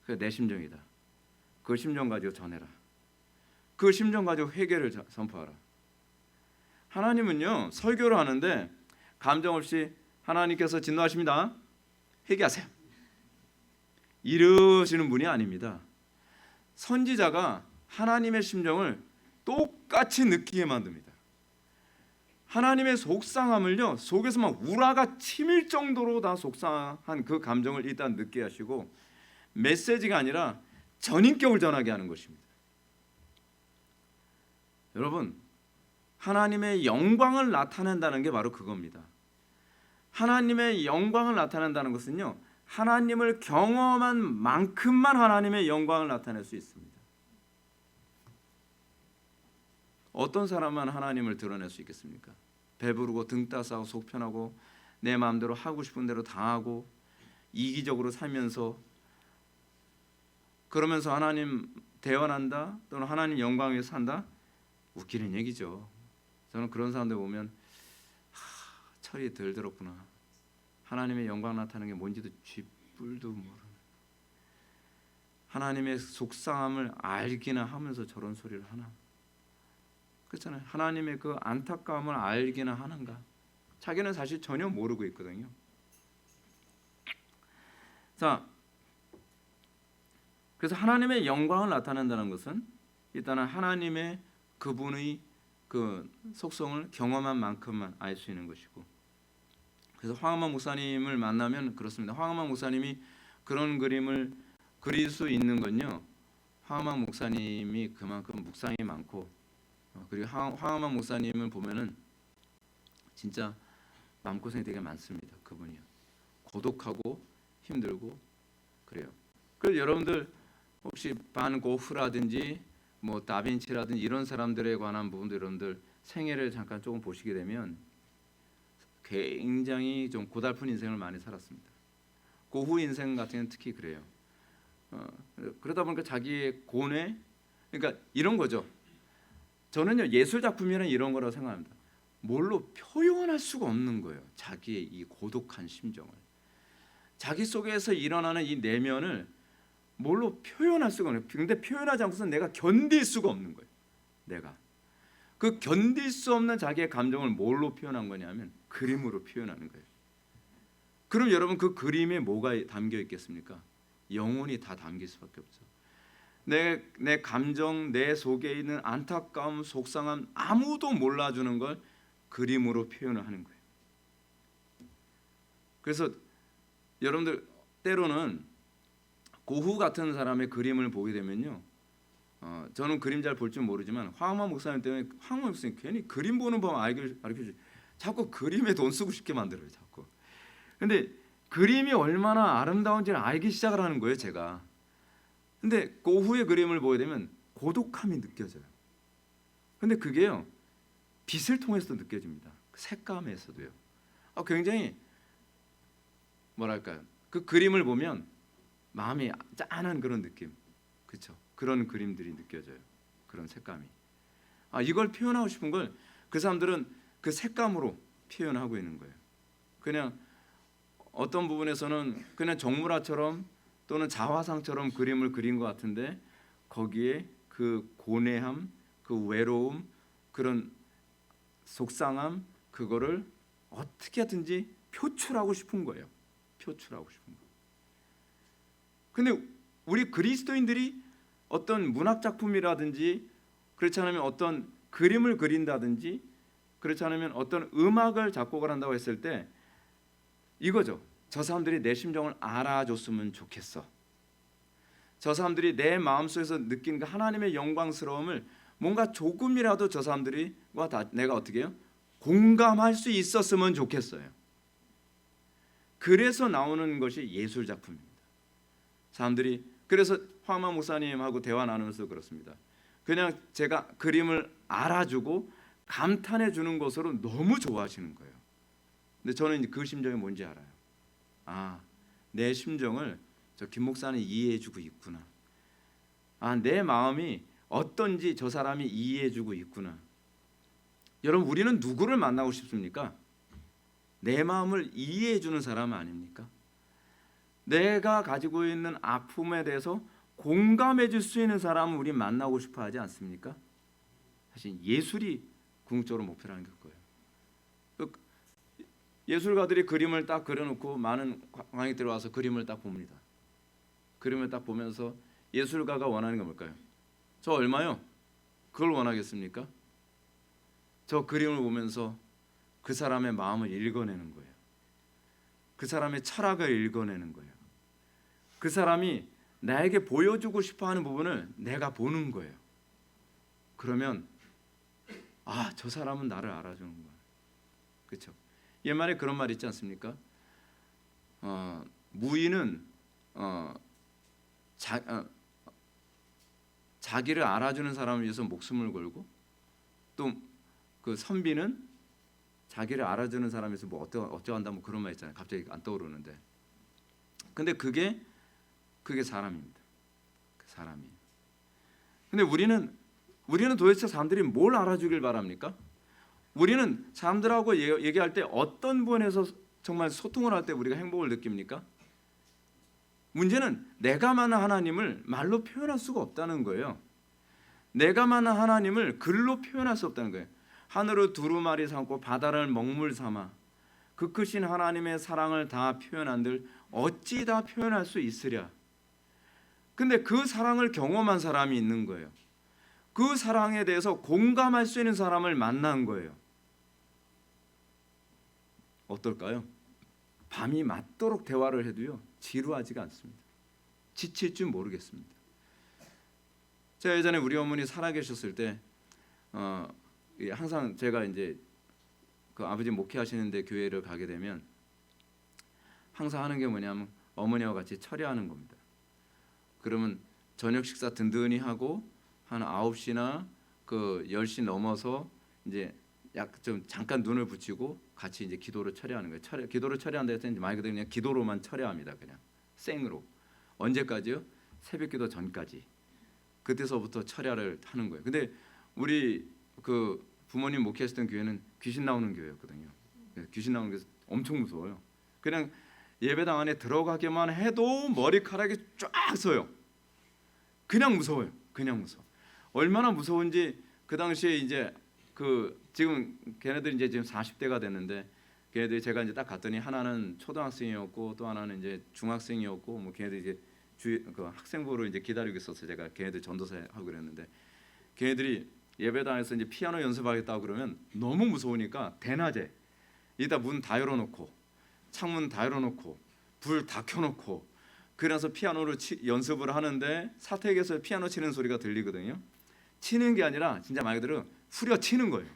그게 내 심정이다. 그 심정 가지고 전해라. 그 심정 가지고 회개를 선포하라. 하나님은요, 설교를 하는데 감정 없이 하나님께서 진노하십니다. 회개하세요. 이러시는 분이 아닙니다. 선지자가 하나님의 심정을 똑같이 느끼게 만듭니다. 하나님의 속상함을요, 속에서 막 우라가 치밀 정도로 다 속상한 그 감정을 일단 느끼게 하시고, 메시지가 아니라 전인격을 전하게 하는 것입니다. 여러분, 하나님의 영광을 나타낸다는 게 바로 그겁니다. 하나님의 영광을 나타낸다는 것은요, 하나님을 경험한 만큼만 하나님의 영광을 나타낼 수 있습니다. 어떤 사람만 하나님을 드러낼 수 있겠습니까? 배부르고 등 따스하고 속 편하고 내 마음대로 하고 싶은 대로 다 하고 이기적으로 살면서, 그러면서 하나님 대언한다 또는 하나님 영광 위에서 산다? 웃기는 얘기죠. 저는 그런 사람들 보면 철이 덜 들었구나. 하나님의 영광 나타나는 게 뭔지도 쥐뿔도 모르는, 하나님의 속상함을 알기나 하면서 저런 소리를 하나. 그렇잖아요. 하나님의 그 안타까움을 알기나 하는가. 자기는 사실 전혀 모르고 있거든요. 자, 그래서 하나님의 영광을 나타낸다는 것은 일단은 하나님의 그분의 그 속성을 경험한 만큼만 알 수 있는 것이고, 그래서 황한만 목사님을 만나면 그렇습니다. 황한만 목사님이 그런 그림을 그릴 수 있는 건요, 황한만 목사님이 그만큼 묵상이 많고, 그리고 황한만 목사님을 보면은 진짜 마음고생이 되게 많습니다. 그분이요, 고독하고 힘들고 그래요. 그래서 여러분들 혹시 반 고흐라든지 뭐 다빈치라든지 이런 사람들에 관한 부분들, 여러분들 생애를 잠깐 조금 보시게 되면 굉장히 좀 고달픈 인생을 많이 살았습니다. 고흐 인생 같은 경우는 특히 그래요. 그러다 보니까 자기의 고뇌, 그러니까 이런 거죠. 저는요, 예술 작품이란 이런 거라고 생각합니다. 뭘로 표현할 수가 없는 거예요. 자기의 이 고독한 심정을, 자기 속에서 일어나는 이 내면을 뭘로 표현할 수가 없는 거예요. 근데 표현하지 않고서 내가 견딜 수가 없는 거예요. 내가 그 견딜 수 없는 자기의 감정을 뭘로 표현한 거냐면 그림으로 표현하는 거예요. 그럼 여러분, 그 그림에 뭐가 담겨 있겠습니까? 영혼이 다 담길 수밖에 없죠. 내 감정, 내 속에 있는 안타까움, 속상함, 아무도 몰라주는 걸 그림으로 표현을 하는 거예요. 그래서 여러분들 때로는 고흐 같은 사람의 그림을 보게 되면요, 저는 그림 잘 볼 줄 모르지만 황한만 목사님 때문에, 황한만 목사님 괜히 그림 보는 법 가르쳐주지, 자꾸 그림에 돈 쓰고 싶게 만들어요. 자꾸. 근데 그림이 얼마나 아름다운지를 알기 시작을 하는 거예요, 제가. 근데 고흐의 그림을 보게 되면 고독함이 느껴져요. 근데 그게요, 빛을 통해서도 느껴집니다. 색감에서도요. 굉장히 뭐랄까요, 그 그림을 보면 마음이 짠한 그런 느낌, 그렇죠? 그런 그림들이 느껴져요. 그런 색감이. 이걸 표현하고 싶은 걸 그 사람들은 그 색감으로 표현하고 있는 거예요. 그냥 어떤 부분에서는 그냥 정물화처럼 또는 자화상처럼 그림을 그린 것 같은데, 거기에 그 고뇌함, 그 외로움, 그런 속상함, 그거를 어떻게 하든지 표출하고 싶은 거예요. 표출하고 싶은 거. 근데 우리 그리스도인들이 어떤 문학 작품이라든지, 그렇지 않으면 어떤 그림을 그린다든지, 그렇지 않으면 어떤 음악을 작곡을 한다고 했을 때, 이거죠. 저 사람들이 내 심정을 알아줬으면 좋겠어. 저 사람들이 내 마음속에서 느낀 그 하나님의 영광스러움을 뭔가 조금이라도 저 사람들이와 내가 어떻게 해요? 공감할 수 있었으면 좋겠어요. 그래서 나오는 것이 예술 작품입니다. 사람들이 그래서 황만 목사님하고 대화 나누면서 그렇습니다. 그냥 제가 그림을 알아주고 감탄해 주는 것으로 너무 좋아하시는 거예요. 근데 저는 그 심정이 뭔지 알아요. 아, 내 심정을 저 김 목사는 이해해주고 있구나. 아, 내 마음이 어떤지 저 사람이 이해해주고 있구나. 여러분, 우리는 누구를 만나고 싶습니까? 내 마음을 이해해주는 사람 아닙니까? 내가 가지고 있는 아픔에 대해서 공감해줄 수 있는 사람을 우리 만나고 싶어하지 않습니까? 사실 예술이 궁극적으로 목표라는 거예요. 예술가들이 그림을 딱 그려놓고 많은 관객들이 와서 그림을 딱 봅니다. 그림을 딱 보면서 예술가가 원하는 게 뭘까요? 저 얼마요? 그걸 원하겠습니까? 저 그림을 보면서 그 사람의 마음을 읽어내는 거예요. 그 사람의 철학을 읽어내는 거예요. 그 사람이 나에게 보여주고 싶어하는 부분을 내가 보는 거예요. 그러면 아, 저 사람은 나를 알아주는 거야. 그렇죠? 옛말에 그런 말 있지 않습니까? 무인은 자기를 알아주는 사람을 위해서 목숨을 걸고, 또 그 선비는 자기를 알아주는 사람에서 뭐 어쩌한다 뭐 그런 말 있잖아요. 갑자기 안 떠오르는데. 근데 그게 사람입니다. 그 사람이. 근데 우리는 도대체 사람들이 뭘 알아주길 바랍니까? 우리는 사람들하고 얘기할 때 어떤 부분에서 정말 소통을 할 때 우리가 행복을 느낍니까? 문제는 내가만한 하나님을 말로 표현할 수가 없다는 거예요. 내가만한 하나님을 글로 표현할 수 없다는 거예요. 하늘을 두루마리 삼고 바다를 먹물 삼아 그 크신 하나님의 사랑을 다 표현한들 어찌 다 표현할 수 있으랴. 근데 그 사랑을 경험한 사람이 있는 거예요. 그 사랑에 대해서 공감할 수 있는 사람을 만난 거예요. 어떨까요? 밤이 맞도록 대화를 해도요 지루하지가 않습니다. 지칠 줄 모르겠습니다. 제가 예전에 우리 어머니 살아계셨을 때 항상 제가 이제 그 아버지 목회하시는데 교회를 가게 되면 항상 하는 게 뭐냐면 어머니와 같이 철야하는 겁니다. 그러면 저녁 식사 든든히 하고 한 9시나 그 10시 넘어서 이제 좀 잠깐 눈을 붙이고 같이 이제 기도를 철야하는 거예요. 기도를 철야한다 해서 이제 말 그대로 그냥 기도로만 철야합니다. 그냥 생으로. 언제까지요? 새벽기도 전까지. 그때서부터 철야를 하는 거예요. 근데 우리 그 부모님 목회하셨던 교회는 귀신 나오는 교회였거든요. 귀신 나오는 게 엄청 무서워요. 그냥 예배당 안에 들어가기만 해도 머리카락이 쫙 서요. 그냥 무서워요. 그냥 무서워. 얼마나 무서운지 그 당시에 이제 그 지금 걔네들 이제 지금 40대가 됐는데 걔네들이 제가 이제 딱 갔더니 하나는 초등학생이었고 또 하나는 이제 중학생이었고 뭐 걔네들 이제 그 학생부로 이제 기다리고 있었어요. 제가 걔네들 전도사 하고 그랬는데 걔네들이 예배당에서 이제 피아노 연습하겠다고 그러면 너무 무서우니까 대낮에 이따 문 다 열어놓고 창문 다 열어놓고 불 다 켜놓고 그래서 피아노를 연습을 하는데 사택에서 피아노 치는 소리가 들리거든요. 치는 게 아니라 진짜 말 그대로 후려치는 거예요.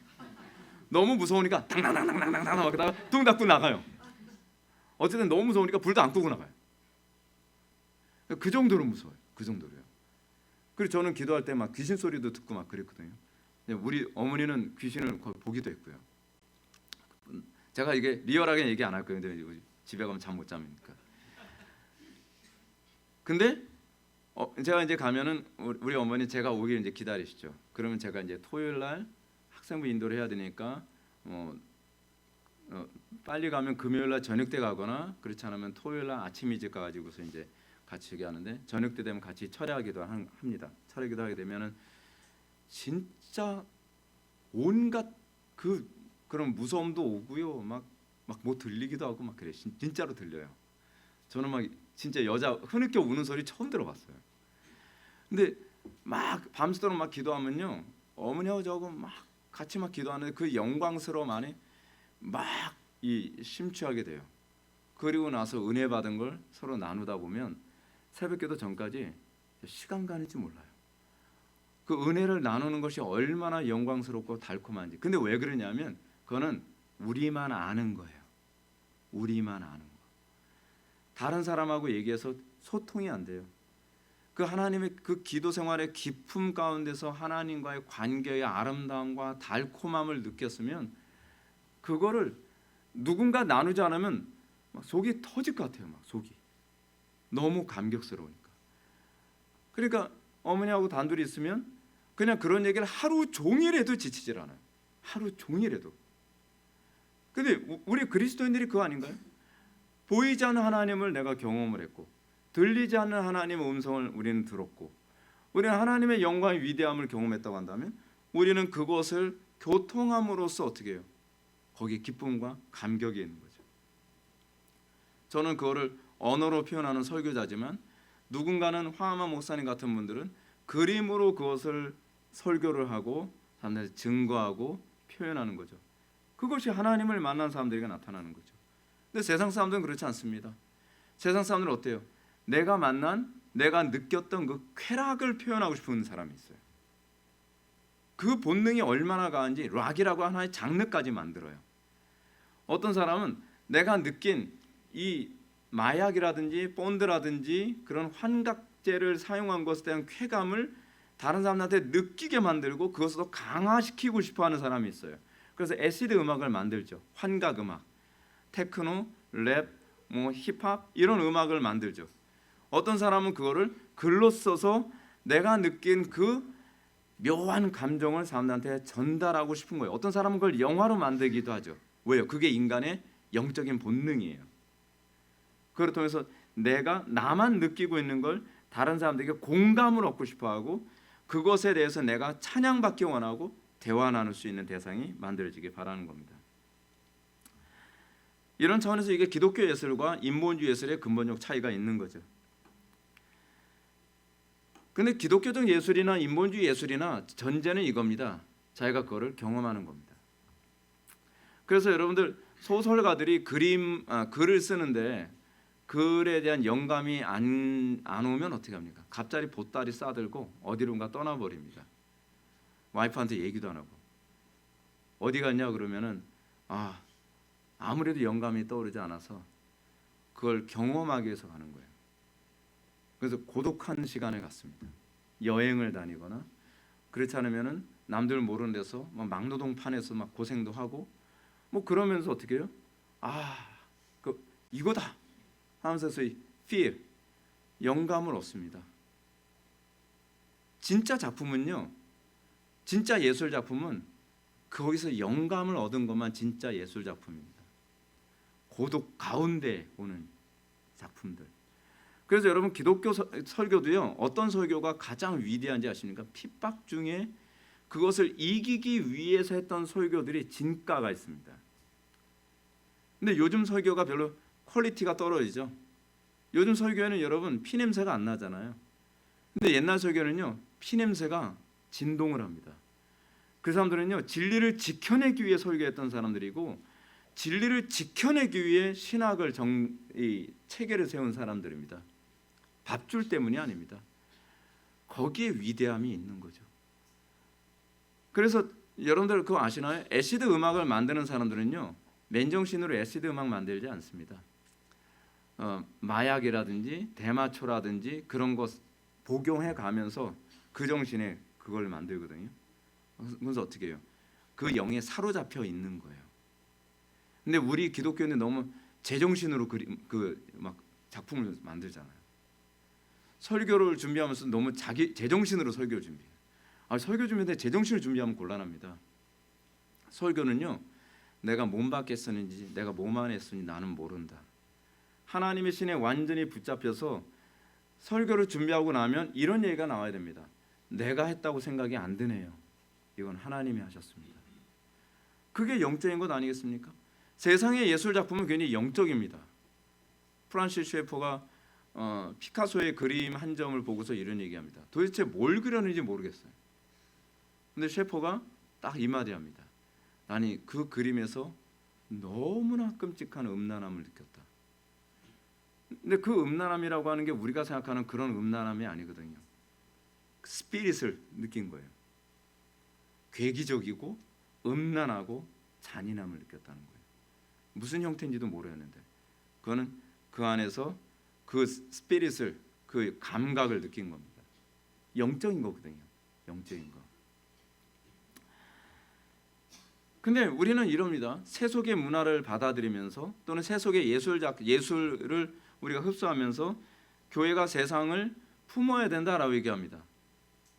너무 무서우니까 당당당당당당 하다가 뚱 닫고 나가요. 어쨌든 너무 무서우니까 불도 안 끄고 나가요. 그 정도로 무서워요. 그 정도로요. 그리고 저는 기도할 때 막 귀신 소리도 듣고 막 그랬거든요. 우리 어머니는 귀신을 거의 보기도 했고요. 제가 이게 리얼하게 얘기 안 할 거예요. 근데 집에 가면 잠 못 자니까. 근데 제가 이제 가면은 우리 어머니 제가 오길 이제 기다리시죠. 그러면 제가 이제 토요일 날 학생부 인도를 해야 되니까 빨리 가면 금요일 날 저녁 때 가거나 그렇지 않으면 토요일 날 아침 일찍 가가지고서 이제 같이 얘기하는데 저녁 때 되면 같이 철야하기도 합니다. 철야기도 하게 되면은 진짜 온갖 그런 무서움도 오고요. 막 뭐 들리기도 하고 막 그래. 진짜로 들려요. 저는 막 진짜 여자 흐느껴 우는 소리 처음 들어봤어요. 근데 막 밤새도록 막 기도하면요. 어머니하고 저하고 막 같이 막 기도하는데 그 영광스러움 안에 막 이 심취하게 돼요. 그리고 나서 은혜 받은 걸 서로 나누다 보면 새벽기도 전까지 시간 가는 줄 몰라요. 그 은혜를 나누는 것이 얼마나 영광스럽고 달콤한지. 근데 왜 그러냐면 그거는 우리만 아는 거예요. 우리만 아는 거. 다른 사람하고 얘기해서 소통이 안 돼요. 그 하나님의 그 기도 생활의 깊음 가운데서 하나님과의 관계의 아름다움과 달콤함을 느꼈으면 그거를 누군가 나누지 않으면 막 속이 터질 것 같아요. 막 속이 너무 감격스러우니까. 그러니까 어머니하고 단둘이 있으면 그냥 그런 얘기를 하루 종일 해도 지치질 않아요. 하루 종일 해도. 근데 우리 그리스도인들이 그거 아닌가요? 보이지 않는 하나님을 내가 경험을 했고 들리지 않는 하나님의 음성을 우리는 들었고 우리는 하나님의 영광의 위대함을 경험했다고 한다면 우리는 그것을 교통함으로써 어떻게 해요? 거기에 기쁨과 감격이 있는 거죠. 저는 그거를 언어로 표현하는 설교자지만 누군가는 화하만 목사님 같은 분들은 그림으로 그것을 설교를 하고 사람들한테 증거하고 표현하는 거죠. 그것이 하나님을 만난 사람들에게 나타나는 거죠. 근데 세상 사람들은 그렇지 않습니다. 세상 사람들은 어때요? 내가 만난, 내가 느꼈던 그 쾌락을 표현하고 싶은 사람이 있어요. 그 본능이 얼마나 강한지 락이라고 하나의 장르까지 만들어요. 어떤 사람은 내가 느낀 이 마약이라든지 본드라든지 그런 환각제를 사용한 것에 대한 쾌감을 다른 사람한테 느끼게 만들고 그것을 더 강화시키고 싶어하는 사람이 있어요. 그래서 애시드 음악을 만들죠. 환각 음악, 테크노, 랩, 힙합 이런 음악을 만들죠. 어떤 사람은 그거를 글로 써서 내가 느낀 그 묘한 감정을 사람들한테 전달하고 싶은 거예요. 어떤 사람은 그걸 영화로 만들기도 하죠. 왜요? 그게 인간의 영적인 본능이에요. 그걸 통해서 내가 나만 느끼고 있는 걸 다른 사람들에게 공감을 얻고 싶어하고 그것에 대해서 내가 찬양받기 원하고 대화 나눌 수 있는 대상이 만들어지길 바라는 겁니다. 이런 차원에서 이게 기독교 예술과 인본주의 예술의 근본적 차이가 있는 거죠. 근데 기독교적 예술이나 인본주의 예술이나 전제는 이겁니다. 자기가 그거를 경험하는 겁니다. 그래서 여러분들 소설가들이 글을 쓰는데 글에 대한 영감이 안 오면 어떻게 합니까? 갑자기 보따리 싸들고 어디론가 떠나버립니다. 와이프한테 얘기도 안 하고 어디 갔냐 그러면은 아무래도 영감이 떠오르지 않아서 그걸 경험하기 위해서 가는 거예요. 그래서 고독한 시간을 갖습니다. 여행을 다니거나 그렇지 않으면은 남들 모르는 데서 막노동판에서 막 고생도 하고 그러면서 어떻게 해요? 이거다 하면서 소위 feel 영감을 얻습니다. 진짜 작품은요, 진짜 예술 작품은 거기서 영감을 얻은 것만 진짜 예술 작품입니다. 고독 가운데 오는 작품들. 그래서 여러분 기독교 설교도요, 어떤 설교가 가장 위대한지 아십니까? 핍박 중에 그것을 이기기 위해서 했던 설교들이 진가가 있습니다. 근데 요즘 설교가 별로 퀄리티가 떨어지죠. 요즘 설교에는 여러분 피냄새가 안 나잖아요. 근데 옛날 설교는요, 피냄새가 진동을 합니다. 그 사람들은요, 진리를 지켜내기 위해 설교했던 사람들이고 진리를 지켜내기 위해 신학을 체계를 세운 사람들입니다. 밥줄 때문이 아닙니다. 거기에 위대함이 있는 거죠. 그래서 여러분들 그거 아시나요? 애시드 음악을 만드는 사람들은요, 맨정신으로 애시드 음악 만들지 않습니다. 마약이라든지 대마초라든지 그런 것 복용해 가면서 그 정신에 그걸 만들거든요. 그래서 어떻게 해요? 그 영에 사로잡혀 있는 거예요. 근데 우리 기독교는 너무 제정신으로 막 작품을 만들잖아요. 설교를 준비하면서 너무 자기 제정신으로 설교 준비해요. 설교 준비할 때 제정신을 준비하면 곤란합니다. 설교는요, 내가 몸 밖에 했었는지 내가 몸 안에 했었는지 나는 모른다. 하나님의 신에 완전히 붙잡혀서 설교를 준비하고 나면 이런 얘기가 나와야 됩니다. 내가 했다고 생각이 안 드네요. 이건 하나님이 하셨습니다. 그게 영적인 것 아니겠습니까? 세상의 예술 작품은 괜히 영적입니다. 프란시스 셰퍼가 피카소의 그림 한 점을 보고서 이런 얘기합니다. 도대체 뭘 그렸는지 모르겠어요. 근데 셰퍼가 딱 이 마디 합니다. 아니 그 그림에서 너무나 끔찍한 음란함을 느꼈다. 근데 그 음란함이라고 하는 게 우리가 생각하는 그런 음란함이 아니거든요. 스피릿을 느낀 거예요. 괴기적이고 음란하고 잔인함을 느꼈다는 거예요. 무슨 형태인지도 모르겠는데 그거는 그 안에서 그 스피릿을, 그 감각을 느낀 겁니다. 영적인 거거든요. 영적인 거. 근데 우리는 이럽니다. 세속의 문화를 받아들이면서 또는 세속의 예술을 우리가 흡수하면서 교회가 세상을 품어야 된다라고 얘기합니다.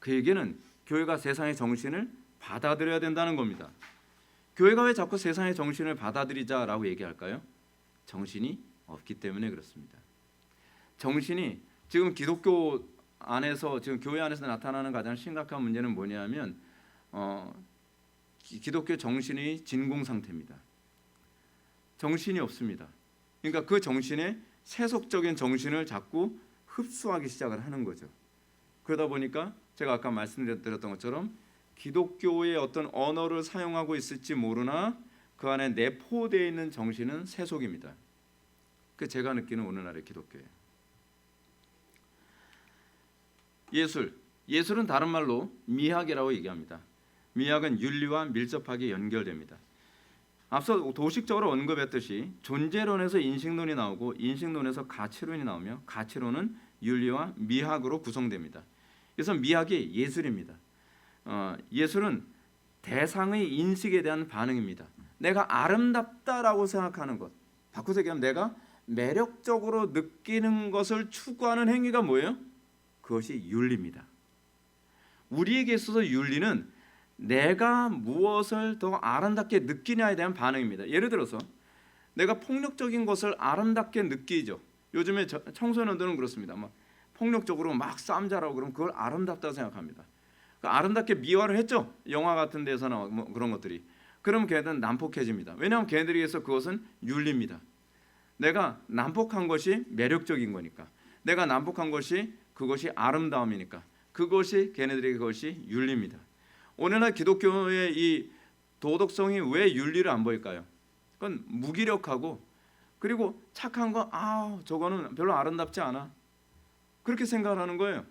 그 얘기는 교회가 세상의 정신을 받아들여야 된다는 겁니다. 교회가 왜 자꾸 세상의 정신을 받아들이자라고 얘기할까요? 정신이 없기 때문에 그렇습니다. 정신이 지금 기독교 안에서, 지금 교회 안에서 나타나는 가장 심각한 문제는 뭐냐면 기독교 정신의 진공 상태입니다. 정신이 없습니다. 그러니까 그 정신에 세속적인 정신을 자꾸 흡수하기 시작을 하는 거죠. 그러다 보니까 제가 아까 말씀드렸던 것처럼 기독교의 어떤 언어를 사용하고 있을지 모르나 그 안에 내포되어 있는 정신은 세속입니다. 그 제가 느끼는 오늘날의 기독교예요. 예술은 다른 말로 미학이라고 얘기합니다. 미학은 윤리와 밀접하게 연결됩니다. 앞서 도식적으로 언급했듯이 존재론에서 인식론이 나오고 인식론에서 가치론이 나오며 가치론은 윤리와 미학으로 구성됩니다. 그래서 미학이 예술입니다. 예술은 대상의 인식에 대한 반응입니다. 내가 아름답다라고 생각하는 것, 바꿔서 얘기하면 내가 매력적으로 느끼는 것을 추구하는 행위가 뭐예요? 그것이 윤리입니다. 우리에게 있어서 윤리는 내가 무엇을 더 아름답게 느끼냐에 대한 반응입니다. 예를 들어서 내가 폭력적인 것을 아름답게 느끼죠. 요즘에 청소년들은 그렇습니다. 막 폭력적으로 막 싸움자라고 그러면 그걸 아름답다고 생각합니다. 아름답게 미화를 했죠. 영화 같은 데서나 뭐 그런 것들이. 그럼 걔들은 난폭해집니다. 왜냐하면 걔들에게서 그것은 윤리입니다. 내가 난폭한 것이 매력적인 거니까. 내가 난폭한 것이 그것이 아름다움이니까. 그것이 걔네들에게 그것이 윤리입니다. 오늘날 기독교의 이 도덕성이 왜 윤리를 안 보일까요? 그건 무기력하고 그리고 착한 거 저거는 별로 아름답지 않아. 그렇게 생각하는 거예요.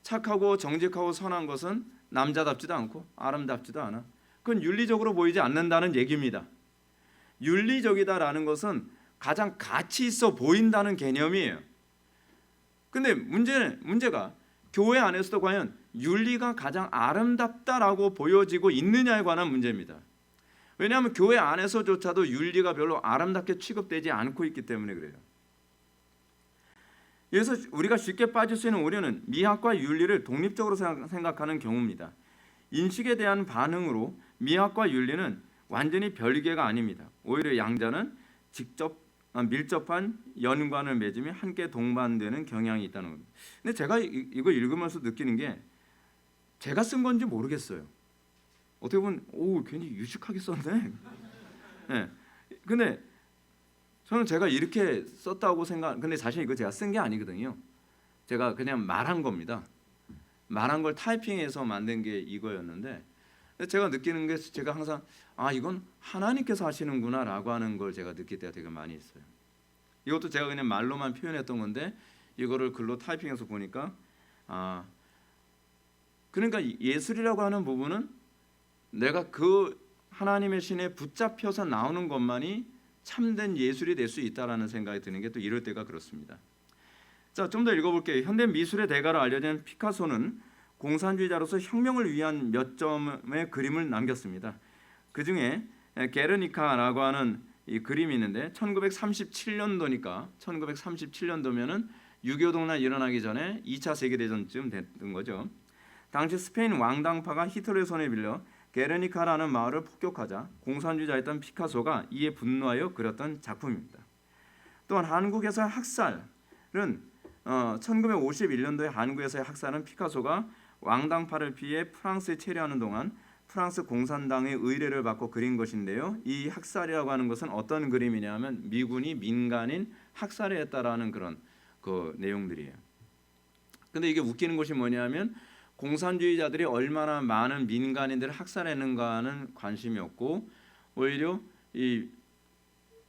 착하고 정직하고 선한 것은 남자답지도 않고 아름답지도 않아. 그건 윤리적으로 보이지 않는다는 얘기입니다. 윤리적이다라는 것은 가장 가치 있어 보인다는 개념이에요. 근데 문제가 교회 안에서도 과연 윤리가 가장 아름답다라고 보여지고 있느냐에 관한 문제입니다. 왜냐하면 교회 안에서조차도 윤리가 별로 아름답게 취급되지 않고 있기 때문에 그래요. 그래서 우리가 쉽게 빠질 수 있는 오류는 미학과 윤리를 독립적으로 생각하는 경우입니다. 인식에 대한 반응으로 미학과 윤리는 완전히 별개가 아닙니다. 오히려 양자는 밀접한 연관을 맺으며 함께 동반되는 경향이 있다는 겁니다. 근데 제가 이거 읽으면서 느끼는 게 제가 쓴 건지 모르겠어요. 어떻게 보면 괜히 유식하게 썼네. 네. 근데 저는 제가 이렇게 썼다고 근데 사실 이거 제가 쓴 게 아니거든요. 제가 그냥 말한 겁니다. 말한 걸 타이핑해서 만든 게 이거였는데 제가 느끼는 게 제가 항상 이건 하나님께서 하시는구나라고 하는 걸 제가 느낄 때가 되게 많이 있어요. 이것도 제가 그냥 말로만 표현했던 건데 이거를 글로 타이핑해서 보니까 그러니까 예술이라고 하는 부분은 내가 그 하나님의 신에 붙잡혀서 나오는 것만이 참된 예술이 될 수 있다라는 생각이 드는 게 또 이럴 때가 그렇습니다. 자, 좀 더 읽어볼게요. 현대 미술의 대가로 알려진 피카소는 공산주의자로서 혁명을 위한 몇 점의 그림을 남겼습니다. 그 중에 게르니카라고 하는 이 그림이 있는데 1937년도니까 1937년도면은 6.25 동란 일어나기 전에 2차 세계대전쯤 됐던 거죠. 당시 스페인 왕당파가 히틀러의 손에 빌려 게르니카라는 마을을 폭격하자 공산주의자였던 피카소가 이에 분노하여 그렸던 작품입니다. 또한 한국에서의 학살은 1951년도에 한국에서의 학살은 피카소가 왕당파를 피해 프랑스에 체류하는 동안 프랑스 공산당의 의뢰를 받고 그린 것인데요. 이 학살이라고 하는 것은 어떤 그림이냐면 미군이 민간인 학살했다라는 그런 그 내용들이에요. 근데 이게 웃기는 것이 뭐냐면 공산주의자들이 얼마나 많은 민간인들을 학살했는가는 관심이 없고 오히려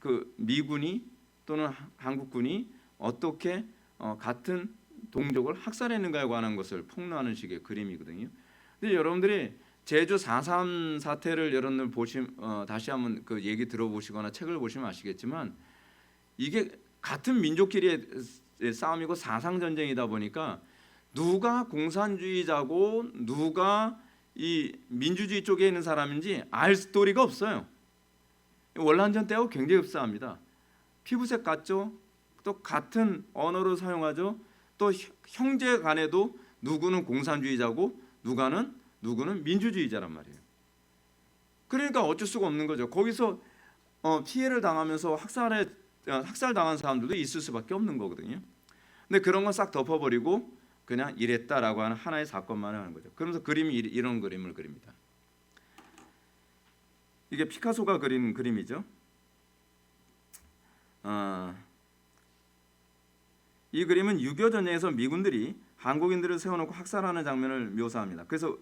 그 미군이 또는 한국군이 어떻게 같은 동족을 학살했는가에 관한 것을 폭로하는 식의 그림이거든요. 근데 여러분들이 제주 4.3 사태를 여러분들 다시 한번 그 얘기 들어보시거나 책을 보시면 아시겠지만 이게 같은 민족끼리의 싸움이고 사상 전쟁이다 보니까 누가 공산주의자고 누가 이 민주주의 쪽에 있는 사람인지 알 스토리가 없어요. 월남전 때하고 굉장히 흡사합니다. 피부색 같죠? 또 같은 언어를 사용하죠. 또 형제 간에도 누구는 공산주의자고 누구는 민주주의자란 말이에요. 그러니까 어쩔 수가 없는 거죠. 거기서 피해를 당하면서 학살당한 사람들도 있을 수밖에 없는 거거든요. 근데 그런 건 싹 덮어버리고 그냥 이랬다라고 하는 하나의 사건만 하는 거죠. 그러면서 그림이 이런 그림을 그립니다. 이게 피카소가 그린 그림이죠. 이 그림은 6.25 전쟁에서 미군들이 한국인들을 세워놓고 학살하는 장면을 묘사합니다. 그래서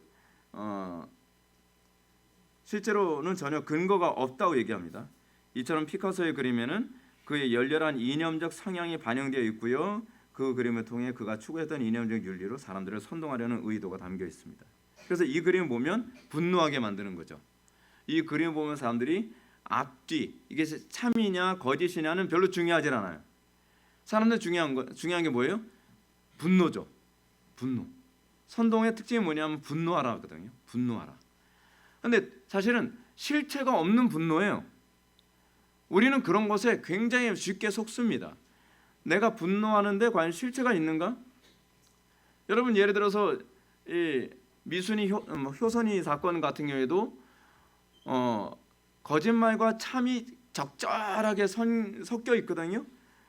실제로는 전혀 근거가 없다고 얘기합니다. 이처럼 피카소의 그림에는 그의 열렬한 이념적 성향이 반영되어 있고요. 그 그림을 통해 그가 추구했던 이념적 윤리로 사람들을 선동하려는 의도가 담겨 있습니다. 그래서 이 그림을 보면 분노하게 만드는 거죠. 이 그림을 보면 사람들이 앞뒤 이게 참이냐 거짓이냐는 별로 중요하지 않아요. 사람들 중요한 게 뭐예요? 분노죠. 분노. 선동의 특징이 뭐냐면 분노하라 하거든요. 분노하라. 근데 사실은 실체가 없는 분노예요. 우리는 그런 것에 굉장히 쉽게 속습니다. 내가 분노하는데 과연 실체가 있는가? 여러분 예를 들어서 이 미순이 효선이 사건 같은 경우에도 거짓말과 참이 적절하게 섞여 있거든요.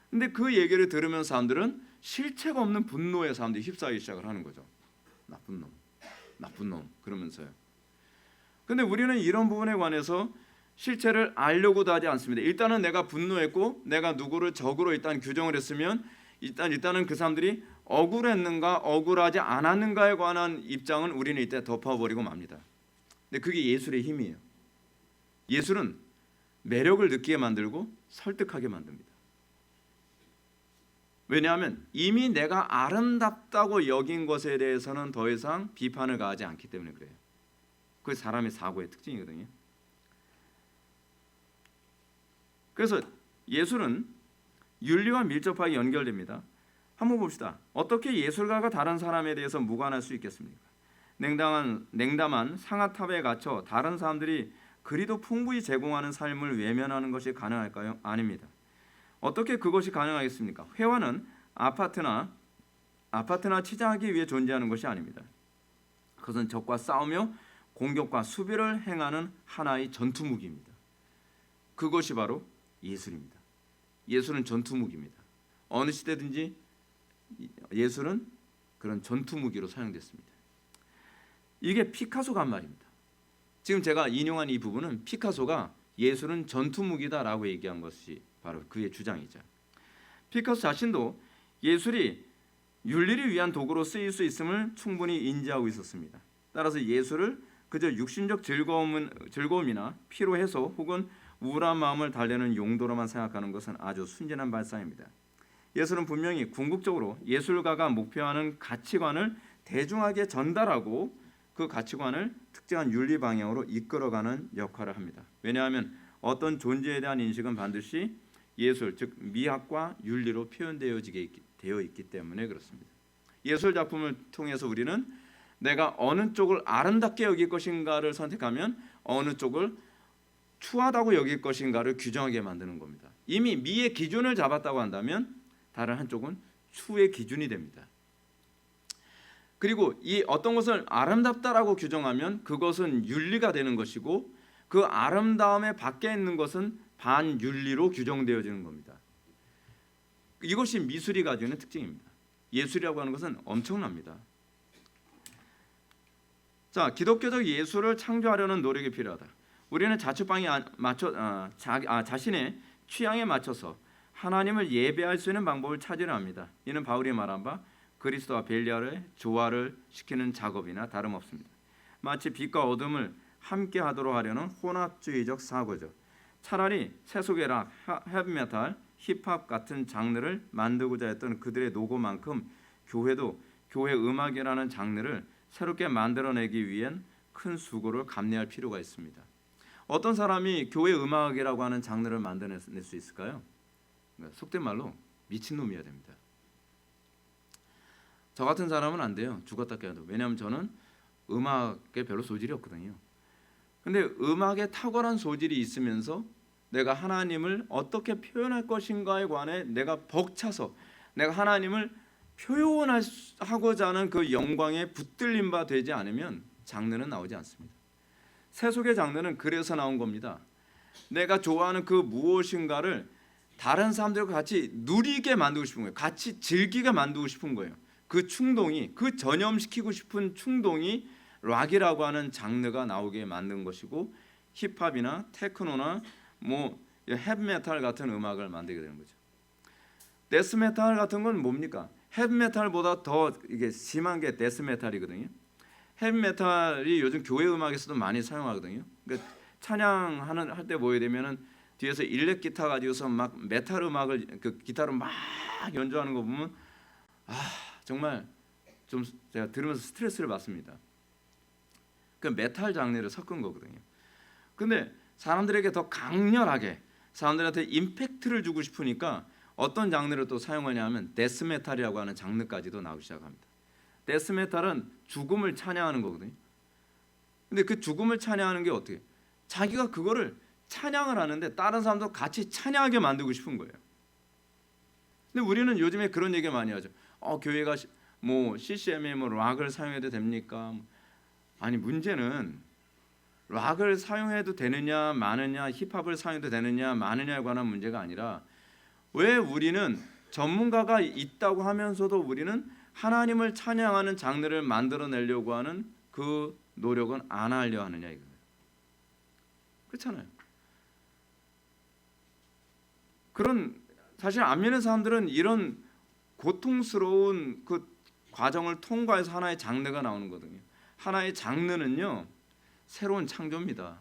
근데 그 얘기를 들으면 사람들은 실체가 없는 분노에 사람들이 휩싸이기 시작을 하는 거죠. 나쁜 놈 그러면서요. 근데 우리는 이런 부분에 관해서 실체를 알려고도 하지 않습니다. 일단은 내가 분노했고 내가 누구를 적으로 일단 규정을 했으면 일단은 그 사람들이 억울했는가 억울하지 않았는가에 관한 입장은 우리는 이때 덮어버리고 맙니다. 근데 그게 예술의 힘이에요. 예술은 매력을 느끼게 만들고 설득하게 만듭니다. 왜냐하면 이미 내가 아름답다고 여긴 것에 대해서는 더 이상 비판을 가하지 않기 때문에 그래요. 그게 사람의 사고의 특징이거든요. 그래서 예술은 윤리와 밀접하게 연결됩니다. 한번 봅시다. 어떻게 예술가가 다른 사람에 대해서 무관할 수 있겠습니까? 냉담한 상아탑에 갇혀 다른 사람들이 그리도 풍부히 제공하는 삶을 외면하는 것이 가능할까요? 아닙니다. 어떻게 그것이 가능하겠습니까? 회화는 아파트나 치장하기 위해 존재하는 것이 아닙니다. 그것은 적과 싸우며 공격과 수비를 행하는 하나의 전투무기입니다. 그것이 바로 예술입니다. 예술은 전투무기입니다. 어느 시대든지 예술은 그런 전투무기로 사용됐습니다. 이게 피카소가 한 말입니다. 지금 제가 인용한 이 부분은 피카소가 예술은 전투무기다라고 얘기한 것이 바로 그의 주장이죠. 피카소 자신도 예술이 윤리를 위한 도구로 쓰일 수 있음을 충분히 인지하고 있었습니다. 따라서 예술을 그저 육신적 즐거움이나 피로 해소 혹은 우울한 마음을 달래는 용도로만 생각하는 것은 아주 순진한 발상입니다. 예술은 분명히 궁극적으로 예술가가 목표하는 가치관을 대중에게 전달하고 그 가치관을 특정한 윤리 방향으로 이끌어가는 역할을 합니다. 왜냐하면 어떤 존재에 대한 인식은 반드시 예술, 즉 미학과 윤리로 표현되어 있기 때문에 그렇습니다. 예술 작품을 통해서 우리는 내가 어느 쪽을 아름답게 여길 것인가를 선택하면 어느 쪽을 추하다고 여길 것인가를 규정하게 만드는 겁니다. 이미 미의 기준을 잡았다고 한다면 다른 한쪽은 추의 기준이 됩니다. 그리고 이 어떤 것을 아름답다라고 규정하면 그것은 윤리가 되는 것이고 그 아름다움의 밖에 있는 것은 반윤리로 규정되어지는 겁니다. 이것이 미술이 가지고 있는 특징입니다. 예술이라고 하는 것은 엄청납니다. 자, 기독교적 예술을 창조하려는 노력이 필요하다. 우리는 자신의 취향에 맞춰서 하나님을 예배할 수 있는 방법을 찾으려 합니다. 이는 바울이 말한 바 그리스도와 벨리알의 조화를 시키는 작업이나 다름없습니다. 마치 빛과 어둠을 함께 하도록 하려는 혼합주의적 사고죠. 차라리 세속의 락, 헤비메탈, 힙합 같은 장르를 만들고자 했던 그들의 노고만큼 교회도 교회 음악이라는 장르를 새롭게 만들어내기 위한 큰 수고를 감내할 필요가 있습니다. 어떤 사람이 교회 음악이라고 하는 장르를 만들어낼 수 있을까요? 속된 말로 미친놈이어야 됩니다. 저 같은 사람은 안 돼요. 죽었다 깨어도. 왜냐하면 저는 음악에 별로 소질이 없거든요. 근데 음악에 탁월한 소질이 있으면서 내가 하나님을 어떻게 표현할 것인가에 관해 내가 벅차서 내가 하나님을 표현하고자 하는 그 영광에 붙들린 바 되지 않으면 장르는 나오지 않습니다. 세속의 장르는 그래서 나온 겁니다. 내가 좋아하는 그 무엇인가를 다른 사람들과 같이 누리게 만들고 싶은 거예요. 같이 즐기게 만들고 싶은 거예요. 그 충동이, 그 전염시키고 싶은 충동이 락이라고 하는 장르가 나오게 만든 것이고, 힙합이나 테크노나 헤비메탈 같은 음악을 만들게 되는 거죠. 데스메탈 같은 건 뭡니까? 헤비메탈보다 더 이게 심한 게 데스메탈이거든요. 헤비메탈이 요즘 교회 음악에서도 많이 사용하거든요. 그러니까 찬양하는 할 때 보게 되면은 뒤에서 일렉 기타 가지고서 막 메탈 음악을 그 기타로 막 연주하는 거 보면 정말 좀 제가 들으면서 스트레스를 받습니다. 그 메탈 장르를 섞은 거거든요. 근데 사람들에게 더 강렬하게 사람들한테 임팩트를 주고 싶으니까 어떤 장르를 또 사용하냐면 데스메탈이라고 하는 장르까지도 나오기 시작합니다. 데스메탈은 죽음을 찬양하는 거거든요. 근데 그 죽음을 찬양하는 게 어떻게? 자기가 그거를 찬양을 하는데 다른 사람도 같이 찬양하게 만들고 싶은 거예요. 근데 우리는 요즘에 그런 얘기 많이 하죠. 교회가 CCM에 락을 사용해도 됩니까? 아니, 문제는 락을 사용해도 되느냐 마느냐, 힙합을 사용해도 되느냐 마느냐에 관한 문제가 아니라 왜 우리는 전문가가 있다고 하면서도 우리는 하나님을 찬양하는 장르를 만들어내려고 하는 그 노력은 안 하려 하느냐 이거예요. 그렇잖아요. 그런 사실 안 믿는 사람들은 이런 고통스러운 그 과정을 통과해서 하나의 장르가 나오는 거거든요. 하나의 장르는요, 새로운 창조입니다.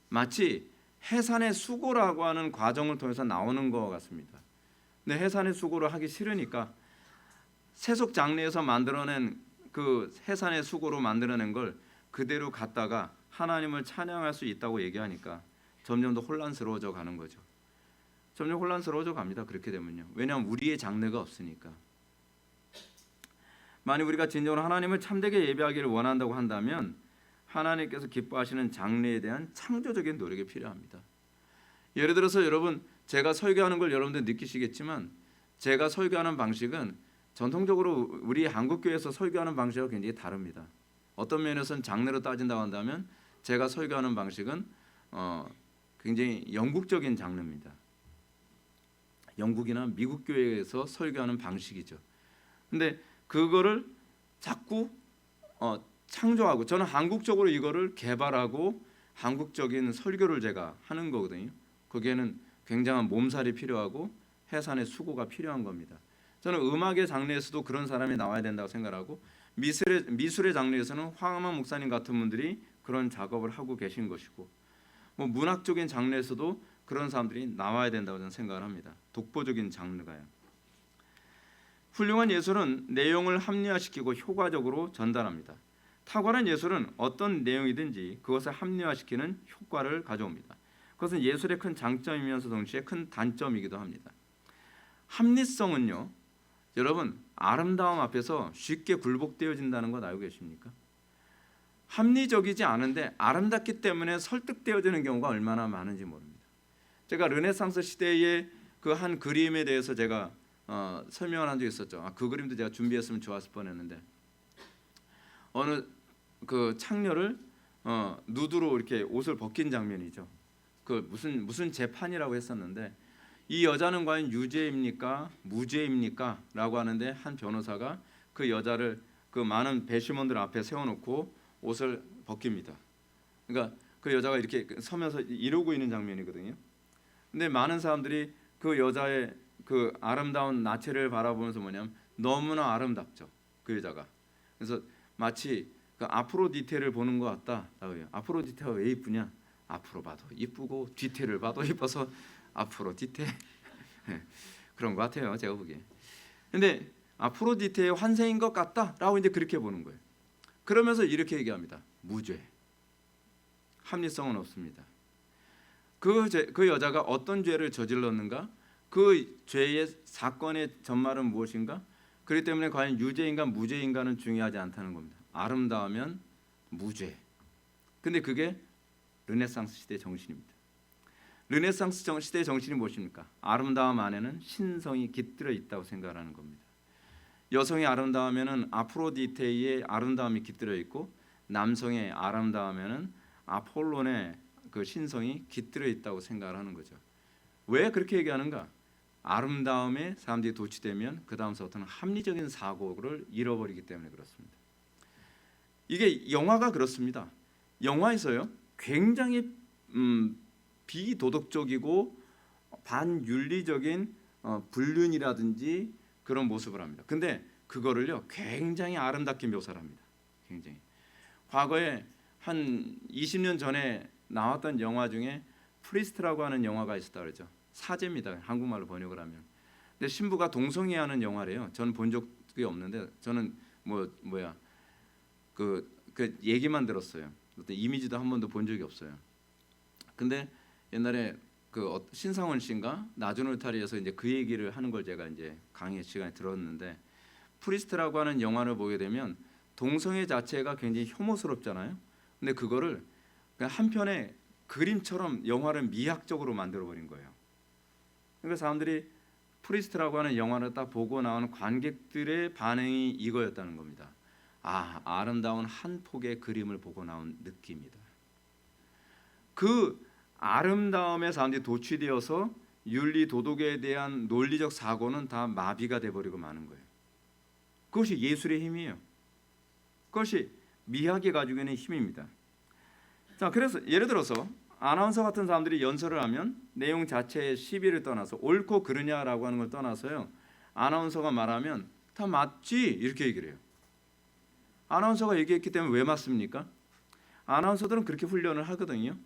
마치 해산의 수고라고 하는 과정을 통해서 나오는 것 같습니다. 근데 해산의 수고를 하기 싫으니까 세속 장르에서 만들어낸 그 해산의 수고로 만들어낸 걸 그대로 갖다가 하나님을 찬양할 수 있다고 얘기하니까 점점 더 혼란스러워져 가는 거죠. 점점 혼란스러워져 갑니다. 그렇게 되면요. 왜냐하면 우리의 장르가 없으니까. 만약 우리가 진정으로 하나님을 참되게 예배하기를 원한다고 한다면 하나님께서 기뻐하시는 장르에 대한 창조적인 노력이 필요합니다. 예를 들어서 여러분, 제가 설교하는 걸 여러분들 느끼시겠지만 제가 설교하는 방식은 전통적으로 우리 한국교회에서 설교하는 방식과 굉장히 다릅니다. 어떤 면에서는 장르로 따진다고 한다면 제가 설교하는 방식은 굉장히 영국적인 장르입니다. 영국이나 미국 교회에서 설교하는 방식이죠. 근데 그거를 자꾸 창조하고, 저는 한국적으로 이거를 개발하고 한국적인 설교를 제가 하는 거거든요. 거기에는 굉장한 몸살이 필요하고 해산의 수고가 필요한 겁니다. 저는 음악의 장르에서도 그런 사람이 나와야 된다고 생각하고, 미술의 장르에서는 황하만 목사님 같은 분들이 그런 작업을 하고 계신 것이고, 문학적인 장르에서도 그런 사람들이 나와야 된다고 저는 생각을 합니다. 독보적인 장르가요. 훌륭한 예술은 내용을 합리화시키고 효과적으로 전달합니다. 탁월한 예술은 어떤 내용이든지 그것을 합리화시키는 효과를 가져옵니다. 그것은 예술의 큰 장점이면서 동시에 큰 단점이기도 합니다. 합리성은요, 여러분, 아름다움 앞에서 쉽게 굴복되어진다는 것 알고 계십니까? 합리적이지 않은데 아름답기 때문에 설득되어지는 경우가 얼마나 많은지 모릅니다. 제가 르네상스 시대의 그 한 그림에 대해서 제가 설명을 한 적이 있었죠. 그 그림도 제가 준비했으면 좋았을 뻔했는데, 어느 그 창녀를 누드로 이렇게 옷을 벗긴 장면이죠. 그 무슨 재판이라고 했었는데, 이 여자는 과연 유죄입니까 무죄입니까? 라고 하는데 한 변호사가 그 여자를 그 많은 배심원들 앞에 세워놓고 옷을 벗깁니다. 그러니까 그 여자가 이렇게 서면서 이러고 있는 장면이거든요. 근데 많은 사람들이 그 여자의 그 아름다운 나체를 바라보면서 뭐냐면 너무나 아름답죠, 그 여자가. 그래서 마치 그 아프로디테를 보는 것 같다. 아프로디테가 왜 이쁘냐? 앞으로 봐도 이쁘고 뒤태를 봐도 이뻐서 아프로디테. 그런 것 같아요, 제가 보기에. 근데 아프로디테의 환생인 것 같다라고 이제 그렇게 보는 거예요. 그러면서 이렇게 얘기합니다. 무죄, 합리성은 없습니다. 그 여자가 어떤 죄를 저질렀는가? 그 죄의 사건의 전말은 무엇인가? 그렇기 때문에 과연 유죄인가 무죄인가는 중요하지 않다는 겁니다. 아름다우면 무죄. 근데 그게 르네상스 시대 정신입니다. 르네상스 시대의 정신이 무엇입니까? 아름다움 안에는 신성이 깃들어 있다고 생각하는 겁니다. 여성의 아름다움에는 아프로디테의 아름다움이 깃들어 있고, 남성의 아름다움에는 아폴론의 그 신성이 깃들어 있다고 생각을 하는 거죠. 왜 그렇게 얘기하는가? 아름다움에 사람들이 도취되면 그 다음서부터는 합리적인 사고를 잃어버리기 때문에 그렇습니다. 이게 영화가 그렇습니다. 영화에서요 굉장히 비도덕적이고 반윤리적인 불륜이라든지 그런 모습을 합니다. 근데 그거를요 굉장히 아름답게 묘사를 합니다. 굉장히. 과거에 한 20년 전에 나왔던 영화 중에 프리스트라고 하는 영화가 있었다 그러죠. 사제입니다. 한국말로 번역을 하면. 근데 신부가 동성애하는 영화래요. 저는 본 적이 없는데 저는 그 얘기만 들었어요. 어떤 이미지도 한 번도 본 적이 없어요. 근데 옛날에 그 신상원 씨인가 나주놀타리에서 이제 그 얘기를 하는 걸 제가 이제 강의 시간에 들었는데, 프리스트라고 하는 영화를 보게 되면 동성애 자체가 굉장히 혐오스럽잖아요. 근데 그거를 그냥 한편의 그림처럼 영화를 미학적으로 만들어 버린 거예요. 그러니까 사람들이 프리스트라고 하는 영화를 딱 보고 나오는 관객들의 반응이 이거였다는 겁니다. 아름다운 한 폭의 그림을 보고 나온 느낌이다. 그 아름다움에 사람들이 도취되어서 윤리 도덕에 대한 논리적 사고는 다 마비가 돼버리고 마는 거예요. 그것이 예술의 힘이에요. 그것이 미학이 가지고 있는 힘입니다. 자, 그래서 예를 들어서 아나운서 같은 사람들이 연설을 하면 내용 자체의 시비를 떠나서 옳고 그르냐라고 하는 걸 떠나서요, 아나운서가 말하면 다 맞지 이렇게 얘기를 해요. 아나운서가 얘기했기 때문에 왜 맞습니까? 아나운서들은 그렇게 훈련을 하거든요.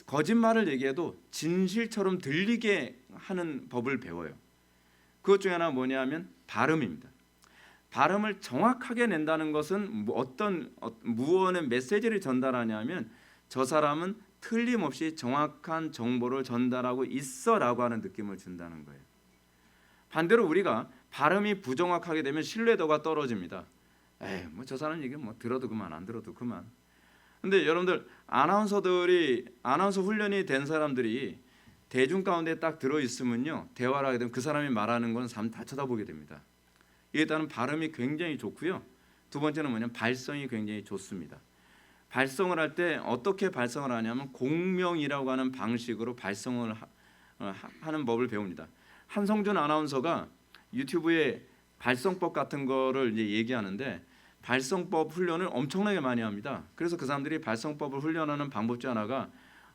거짓말을 얘기해도 진실처럼 들리게 하는 법을 배워요. 그것 중에 하나 뭐냐면 발음입니다. 발음을 정확하게 낸다는 것은 어떤 무언의 메시지를 전달하냐면 저 사람은 틀림없이 정확한 정보를 전달하고 있어라고 하는 느낌을 준다는 거예요. 반대로 우리가 발음이 부정확하게 되면 신뢰도가 떨어집니다. 뭐 저 사람 얘기 뭐 들어도 그만 안 들어도 그만. 근데 여러분들 아나운서 훈련이 된 사람들이 대중 가운데 딱 들어 있으면요, 대화를 하게 되면 그 사람이 말하는 건 사람 다 쳐다보게 됩니다. 일단은 발음이 굉장히 좋고요. 두 번째는 뭐냐면 발성이 굉장히 좋습니다. 발성을 할 때 어떻게 발성을 하냐면 공명이라고 하는 방식으로 발성을 하는 법을 배웁니다. 한성준 아나운서가 유튜브에 발성법 같은 거를 이제 얘기하는데 발성법 훈련을 엄청나게 많이 합니다. 그래서 그 사람들이 발성법을 훈련하는 방법 중 하나가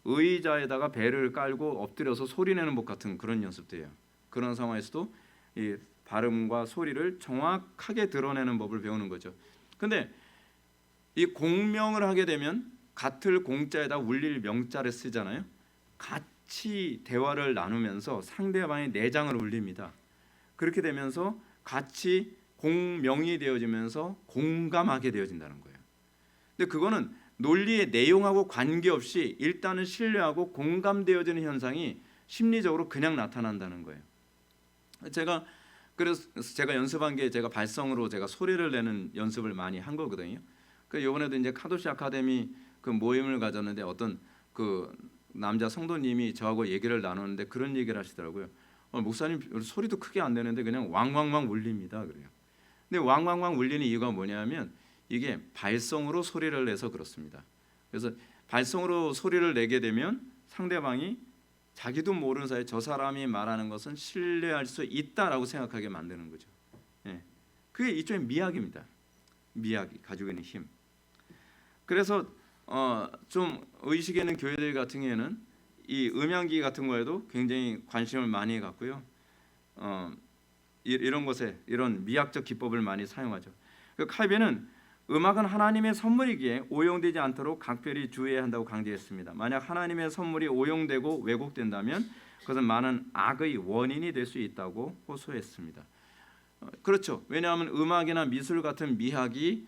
의자에다가 배를 깔고 엎드려서 소리내는 법 같은 그런 연습도 해요. 그런 상황에서도 이 발음과 소리를 정확하게 드러내는 법을 배우는 거죠. 근데 이 공명을 하게 되면 같을 공자에다 울릴 명자를 쓰잖아요. 같이 대화를 나누면서 상대방의 내장을 울립니다. 그렇게 되면서 같이 공명이 되어지면서 공감하게 되어진다는 거예요. 근데 그거는 논리의 내용하고 관계없이 일단은 신뢰하고 공감되어지는 현상이 심리적으로 그냥 나타난다는 거예요. 그래서 제가 연습한 게 제가 발성으로 제가 소리를 내는 연습을 많이 한 거거든요. 그 이번에도 이제 카도시 아카데미 그 모임을 가졌는데 어떤 그 남자 성도님이 저하고 얘기를 나누는데 그런 얘기를 하시더라고요. 목사님 소리도 크게 안 내는데 그냥 왕왕왕 울립니다. 그래요. 근데 왕왕왕 울리는 이유가 뭐냐면 이게 발성으로 소리를 내서 그렇습니다. 그래서 발성으로 소리를 내게 되면 상대방이 자기도 모르는 사이에 저 사람이 말하는 것은 신뢰할 수 있다라고 생각하게 만드는 거죠. 그게 이쪽의 미학입니다. 미학이 가지고 있는 힘. 그래서 좀 의식 있는 교회들 같은 경우에는 이 음향기 같은 거에도 굉장히 관심을 많이 갖고요. 이런 것에 이런 미학적 기법을 많이 사용하죠. 칼빈은 음악은 하나님의 선물이기에 오용되지 않도록 각별히 주의해야 한다고 강조했습니다. 만약 하나님의 선물이 오용되고 왜곡된다면 그것은 많은 악의 원인이 될 수 있다고 호소했습니다. 그렇죠. 왜냐하면 음악이나 미술 같은 미학이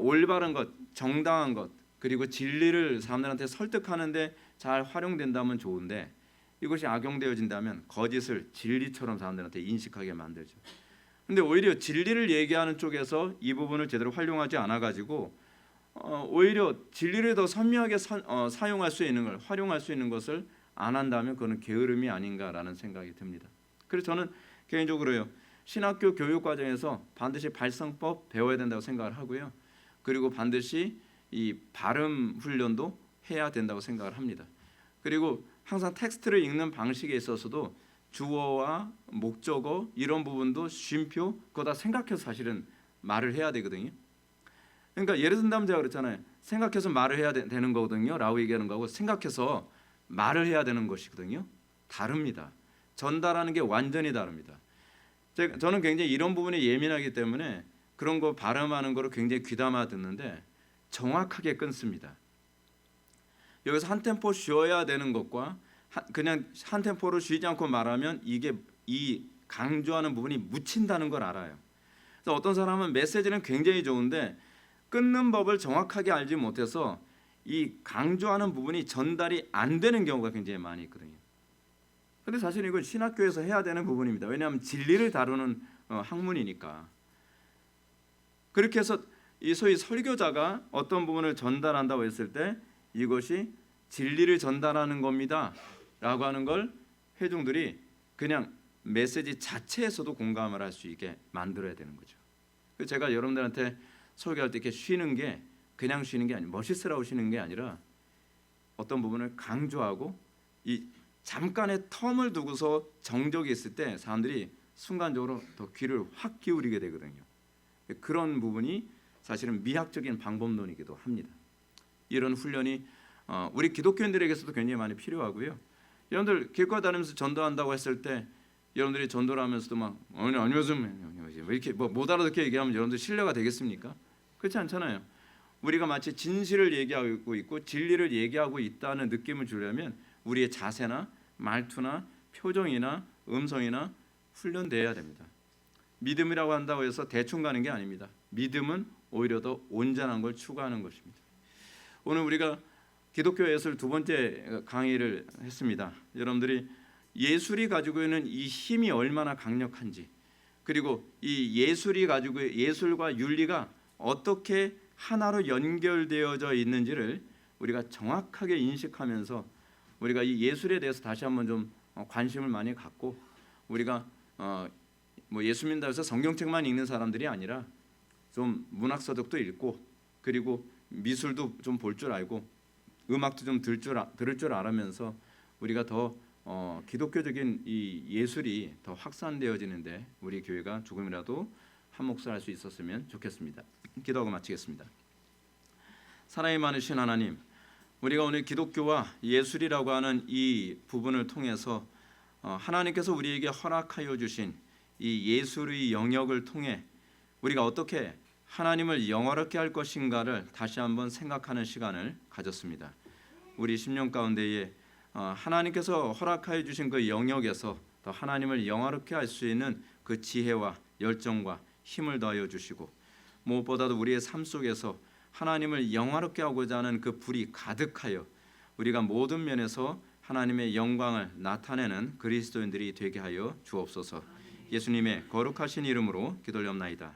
올바른 것, 정당한 것, 그리고 진리를 사람들한테 설득하는데 잘 활용된다면 좋은데 이것이 악용되어진다면 거짓을 진리처럼 사람들한테 인식하게 만들죠. 근데 오히려 진리를 얘기하는 쪽에서 이 부분을 제대로 활용하지 않아 가지고 오히려 진리를 더 선명하게 사용할 수 있는 걸, 활용할 수 있는 것을 안 한다면 그거는 게으름이 아닌가라는 생각이 듭니다. 그래서 저는 개인적으로요, 신학교 교육 과정에서 반드시 발성법 배워야 된다고 생각을 하고요. 그리고 반드시 이 발음 훈련도 해야 된다고 생각을 합니다. 그리고 항상 텍스트를 읽는 방식에 있어서도 주어와 목적어 이런 부분도 쉼표 그거 다 생각해서 사실은 말을 해야 되거든요. 그러니까 예를 든다면 제가 그랬잖아요. 생각해서 말을 해야 되는 거거든요 라고 얘기하는 거하고 생각해서 말을 해야 되는 것이거든요. 다릅니다. 전달하는 게 완전히 다릅니다. 저는 굉장히 이런 부분에 예민하기 때문에 그런 거 발음하는 거를 굉장히 귀담아 듣는데 정확하게 끊습니다. 여기서 한 템포 쉬어야 되는 것과 그냥 한 템포로 쉬지 않고 말하면 이게 이 강조하는 부분이 묻힌다는 걸 알아요. 그래서 어떤 사람은 메시지는 굉장히 좋은데 끊는 법을 정확하게 알지 못해서 이 강조하는 부분이 전달이 안 되는 경우가 굉장히 많이 있거든요. 그런데 사실 이건 신학교에서 해야 되는 부분입니다. 왜냐하면 진리를 다루는 학문이니까. 그렇게 해서 이 소위 설교자가 어떤 부분을 전달한다고 했을 때 이것이 진리를 전달하는 겁니다 라고 하는 걸 회중들이 그냥 메시지 자체에서도 공감을 할 수 있게 만들어야 되는 거죠. 그래서 제가 여러분들한테 설교할 때 이렇게 쉬는 게 그냥 쉬는 게 아니라 멋있으라고 쉬는 게 아니라 어떤 부분을 강조하고 이 잠깐의 텀을 두고서 정적이 있을 때 사람들이 순간적으로 더 귀를 확 기울이게 되거든요. 그런 부분이 사실은 미학적인 방법론이기도 합니다. 이런 훈련이 우리 기독교인들에게서도 굉장히 많이 필요하고요. 여러분들 길거리 다니면서 전도한다고 했을 때 여러분들이 전도를 하면서도 막 이렇게 못 알아듣게 얘기하면 여러분들 신뢰가 되겠습니까? 그렇지 않잖아요. 우리가 마치 진실을 얘기하고 있고 진리를 얘기하고 있다는 느낌을 주려면 우리의 자세나 말투나 표정이나 음성이나 훈련돼야 됩니다. 믿음이라고 한다고 해서 대충 가는 게 아닙니다. 믿음은 오히려 더 온전한 걸 추구하는 것입니다. 오늘 우리가 기독교 예술 두 번째 강의를 했습니다. 여러분들이 예술이 가지고 있는 이 힘이 얼마나 강력한지, 그리고 이 예술이 가지고 예술과 윤리가 어떻게 하나로 연결되어져 있는지를 우리가 정확하게 인식하면서 우리가 이 예술에 대해서 다시 한번 좀 관심을 많이 갖고 우리가 예수 믿는다고 해서 성경책만 읽는 사람들이 아니라 좀 문학서적도 읽고 그리고 미술도 좀 볼 줄 알고 음악도 좀 들을 줄 알으면서 우리가 더 기독교적인 이 예술이 더 확산되어지는데 우리 교회가 조금이라도 한 몫을 할 수 있었으면 좋겠습니다. 기도하고 마치겠습니다. 사랑이 많으신 하나님, 우리가 오늘 기독교와 예술이라고 하는 이 부분을 통해서 하나님께서 우리에게 허락하여 주신 이 예술의 영역을 통해 우리가 어떻게 하나님을 영화롭게 할 것인가를 다시 한번 생각하는 시간을 가졌습니다. 우리 10년 가운데에 하나님께서 허락하여 주신 그 영역에서 더 하나님을 영화롭게 할 수 있는 그 지혜와 열정과 힘을 더하여 주시고 무엇보다도 우리의 삶 속에서 하나님을 영화롭게 하고자 하는 그 불이 가득하여 우리가 모든 면에서 하나님의 영광을 나타내는 그리스도인들이 되게 하여 주옵소서. 예수님의 거룩하신 이름으로 기도드리옵나이다.